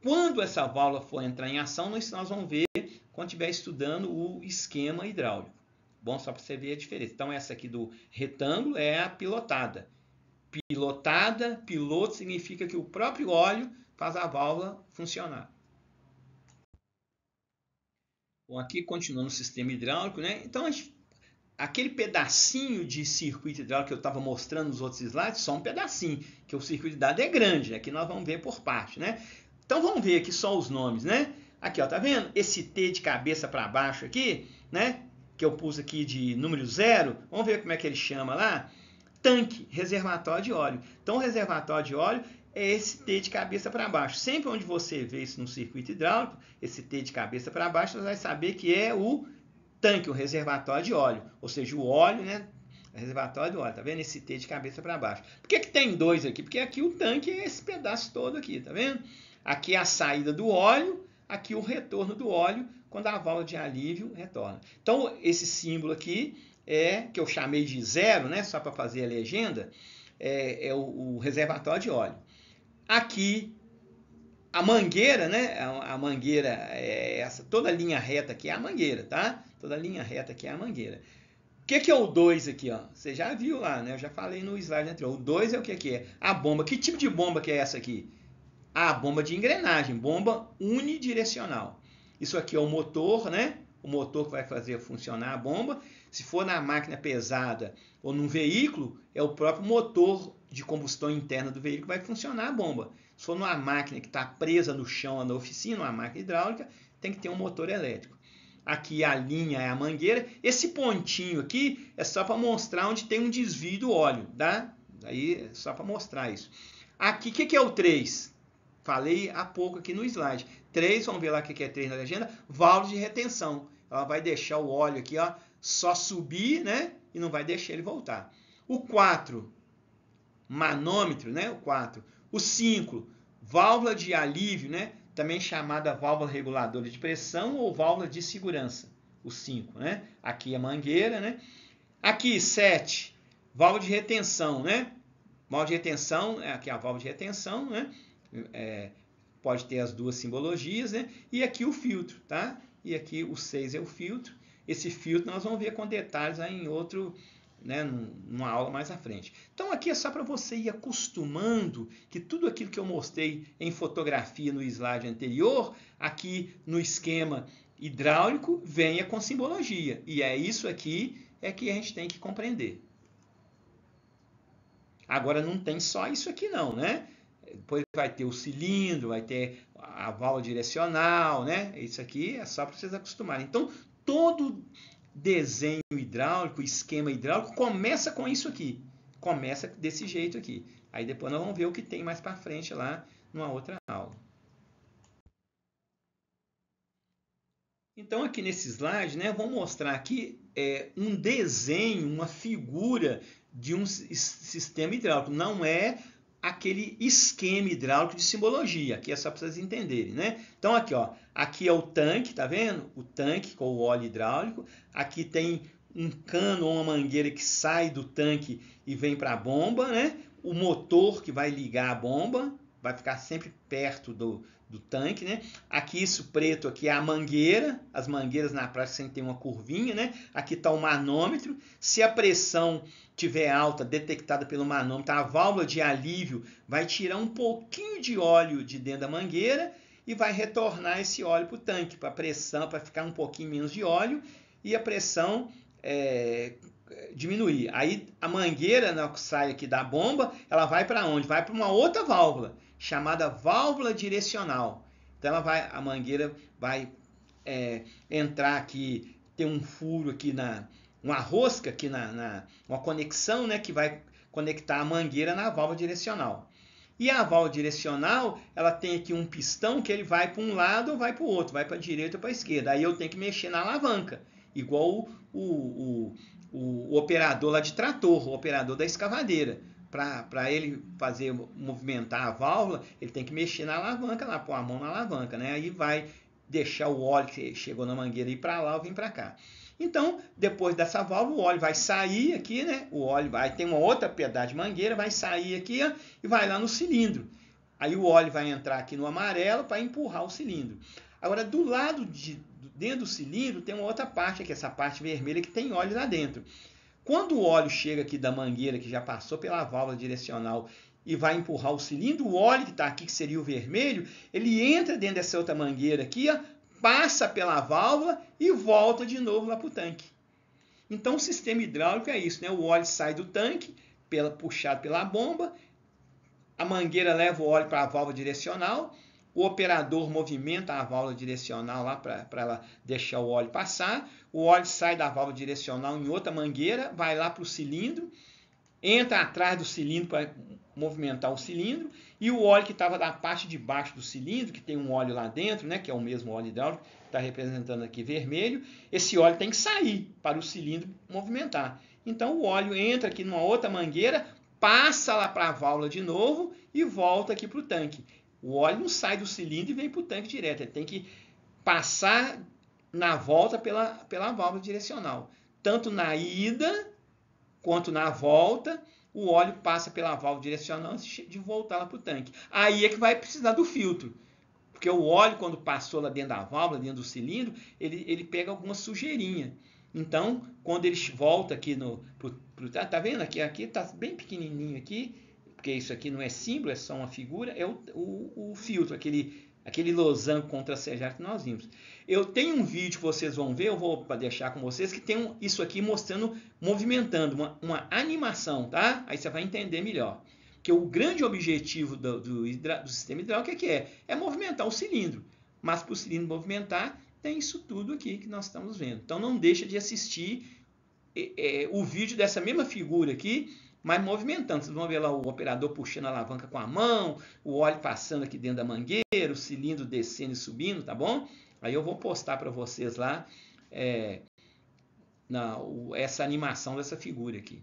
Quando essa válvula for entrar em ação, nós vamos ver quando estiver estudando o esquema hidráulico. Bom, só para você ver a diferença. Então, essa aqui do retângulo é a pilotada. Pilotada, piloto, significa que o próprio óleo faz a válvula funcionar. Bom, aqui continuando o sistema hidráulico, né? Então, aquele pedacinho de circuito hidráulico que eu estava mostrando nos outros slides, só um pedacinho, que o circuito hidráulico é grande, aqui nós vamos ver por parte, né? Então, vamos ver aqui só os nomes, né? Aqui, ó, tá vendo? Esse T de cabeça para baixo aqui, né? Que eu pus aqui de número 0, vamos ver como é que ele chama lá? Tanque, reservatório de óleo. Então, o reservatório de óleo é esse T de cabeça para baixo. Sempre onde você vê isso no circuito hidráulico, esse T de cabeça para baixo, você vai saber que é o tanque, o reservatório de óleo. Ou seja, o óleo, né? O reservatório de óleo, tá vendo? Esse T de cabeça para baixo. Por que tem dois aqui? Porque aqui o tanque é esse pedaço todo aqui, tá vendo? Aqui é a saída do óleo, aqui o retorno do óleo, quando a válvula de alívio retorna. Então, esse símbolo aqui que eu chamei de 0, né, só para fazer a legenda, é o reservatório de óleo. Aqui, a mangueira, né, a mangueira é essa, toda a linha reta aqui é a mangueira, tá? Toda a linha reta aqui é a mangueira. O que é o 2 aqui, ó? Você já viu lá, né? Eu já falei no slide anterior. O 2 é o que é? A bomba. Que tipo de bomba que é essa aqui? A bomba de engrenagem, bomba unidirecional. Isso aqui é o motor, né? O motor que vai fazer funcionar a bomba. Se for na máquina pesada ou num veículo, é o próprio motor de combustão interna do veículo que vai funcionar a bomba. Se for numa máquina que está presa no chão na oficina, uma máquina hidráulica, tem que ter um motor elétrico. Aqui a linha é a mangueira. Esse pontinho aqui é só para mostrar onde tem um desvio do óleo, tá? Aí é só para mostrar isso. Aqui, o que é o 3? Falei há pouco aqui no slide. 3, vamos ver lá o que é 3 na legenda. Válvula de retenção. Ela vai deixar o óleo aqui, ó, só subir, né? E não vai deixar ele voltar. O 4, manômetro, né? O 4. O 5, válvula de alívio, né? Também chamada válvula reguladora de pressão ou válvula de segurança. O 5, né? Aqui a mangueira, né? Aqui, 7, válvula de retenção, né? Válvula de retenção, aqui a válvula de retenção, né? Pode ter as duas simbologias, né? E aqui o filtro, tá? E aqui o 6 é o filtro. Esse filtro nós vamos ver com detalhes aí em outro, né, numa aula mais à frente. Então aqui é só para você ir acostumando que tudo aquilo que eu mostrei em fotografia no slide anterior, aqui no esquema hidráulico, venha com simbologia. E é isso aqui que a gente tem que compreender. Agora não tem só isso aqui não, né? Depois vai ter o cilindro, vai ter a válvula direcional, né? Isso aqui é só para vocês acostumarem. Então, todo desenho hidráulico, esquema hidráulico, começa com isso aqui. Começa desse jeito aqui. Aí depois nós vamos ver o que tem mais para frente lá numa outra aula. Então, aqui nesse slide, né, vou mostrar aqui um desenho, uma figura de um sistema hidráulico. Não é aquele esquema hidráulico de simbologia. Aqui é só para vocês entenderem, né? Então aqui, ó, aqui é o tanque, tá vendo? O tanque com o óleo hidráulico. Aqui tem um cano ou uma mangueira que sai do tanque e vem para a bomba, né? O motor que vai ligar a bomba, vai ficar sempre perto do tanque, né? Aqui isso preto aqui é a mangueira, as mangueiras na prática sempre tem uma curvinha, né? Aqui está o manômetro. Se a pressão tiver alta, detectada pelo manômetro, a válvula de alívio vai tirar um pouquinho de óleo de dentro da mangueira e vai retornar esse óleo para o tanque, para a pressão, para ficar um pouquinho menos de óleo e a pressão diminuir. Aí a mangueira, né, que sai aqui da bomba, ela vai para onde? Vai para uma outra válvula, chamada válvula direcional. Então a mangueira vai entrar aqui, tem um furo aqui uma rosca aqui uma conexão, né, que vai conectar a mangueira na válvula direcional. E a válvula direcional, ela tem aqui um pistão que ele vai para um lado ou vai para o outro, vai para a direita ou para a esquerda. Aí eu tenho que mexer na alavanca, igual o operador lá de trator, o operador da escavadeira. Para ele fazer movimentar a válvula, ele tem que mexer na alavanca, lá, pôr a mão na alavanca, né? Aí vai deixar o óleo que chegou na mangueira ir para lá ou vir para cá. Então, depois dessa válvula, o óleo vai sair aqui, né? O óleo vai ter uma outra pedaço de mangueira, vai sair aqui, ó, e vai lá no cilindro. Aí o óleo vai entrar aqui no amarelo para empurrar o cilindro. Agora, do lado dentro do cilindro tem uma outra parte aqui, essa parte vermelha que tem óleo lá dentro. Quando o óleo chega aqui da mangueira, que já passou pela válvula direcional e vai empurrar o cilindro, o óleo que está aqui, que seria o vermelho, ele entra dentro dessa outra mangueira aqui, ó, passa pela válvula e volta de novo lá para o tanque. Então o sistema hidráulico é isso, né? O óleo sai do tanque, puxado pela bomba, a mangueira leva o óleo para a válvula direcional, o operador movimenta a válvula direcional lá para ela deixar o óleo passar, o óleo sai da válvula direcional em outra mangueira, vai lá para o cilindro, entra atrás do cilindro para movimentar o cilindro, e o óleo que estava da parte de baixo do cilindro, que tem um óleo lá dentro, né, que é o mesmo óleo hidráulico, está representando aqui vermelho, esse óleo tem que sair para o cilindro movimentar. Então o óleo entra aqui numa outra mangueira, passa lá para a válvula de novo e volta aqui para o tanque. O óleo não sai do cilindro e vem para o tanque direto, ele tem que passar na volta pela válvula direcional. Tanto na ida quanto na volta, o óleo passa pela válvula direcional antes de voltar lá para o tanque. Aí é que vai precisar do filtro. Porque o óleo, quando passou lá dentro da válvula, dentro do cilindro, ele pega alguma sujeirinha. Então, quando ele volta aqui tá vendo? Aqui está bem pequenininho aqui, porque isso aqui não é símbolo, é só uma figura, é o filtro, aquele losango contra-sejado que nós vimos. Eu tenho um vídeo que vocês vão ver, eu vou deixar com vocês, que tem isso aqui mostrando, movimentando, uma animação, tá? Aí você vai entender melhor. Porque o grande objetivo do sistema hidráulico é movimentar o cilindro. Mas para o cilindro movimentar, tem isso tudo aqui que nós estamos vendo. Então não deixa de assistir o vídeo dessa mesma figura aqui, mas movimentando. Vocês vão ver lá o operador puxando a alavanca com a mão, o óleo passando aqui dentro da mangueira, o cilindro descendo e subindo, tá bom? Aí eu vou postar para vocês lá essa animação dessa figura aqui.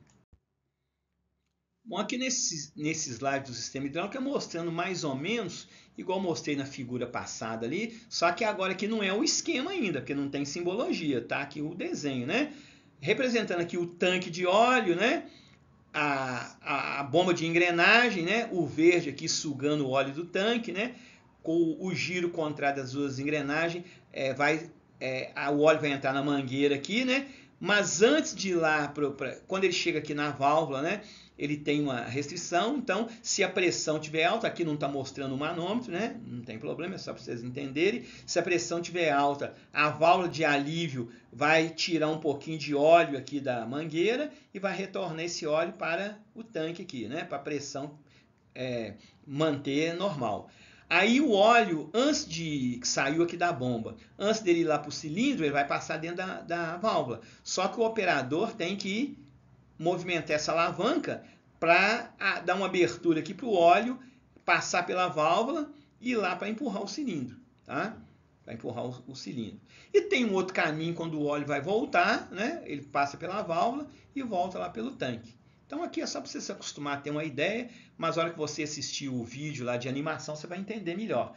Bom, aqui nesse slide do sistema hidráulico é mostrando mais ou menos, igual mostrei na figura passada ali, só que agora aqui não é o esquema ainda, porque não tem simbologia, tá? Aqui o desenho, né? Representando aqui o tanque de óleo, né? A bomba de engrenagem, né? O verde aqui sugando o óleo do tanque, né? Com o giro contrário das duas engrenagens, o óleo vai entrar na mangueira aqui, né? Mas antes de ir lá, quando ele chega aqui na válvula, né? Ele tem uma restrição, então se a pressão estiver alta, aqui não está mostrando o manômetro, né? Não tem problema, é só para vocês entenderem. Se a pressão estiver alta, a válvula de alívio vai tirar um pouquinho de óleo aqui da mangueira e vai retornar esse óleo para o tanque aqui, né? Para a pressão manter normal. Aí o óleo, antes que saiu aqui da bomba, antes dele ir lá para o cilindro, ele vai passar dentro da válvula. Só que o operador tem que movimentar essa alavanca para dar uma abertura aqui para o óleo passar pela válvula e ir lá para empurrar o cilindro, tá? Para empurrar o cilindro. E tem um outro caminho quando o óleo vai voltar, né? Ele passa pela válvula e volta lá pelo tanque. Então aqui é só para você se acostumar a ter uma ideia, mas na hora que você assistir o vídeo lá de animação, você vai entender melhor.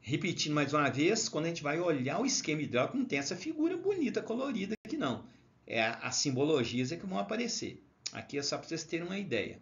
Repetindo mais uma vez, quando a gente vai olhar o esquema hidráulico, não tem essa figura bonita, colorida aqui não. As simbologias é que vão aparecer. Aqui é só para vocês terem uma ideia.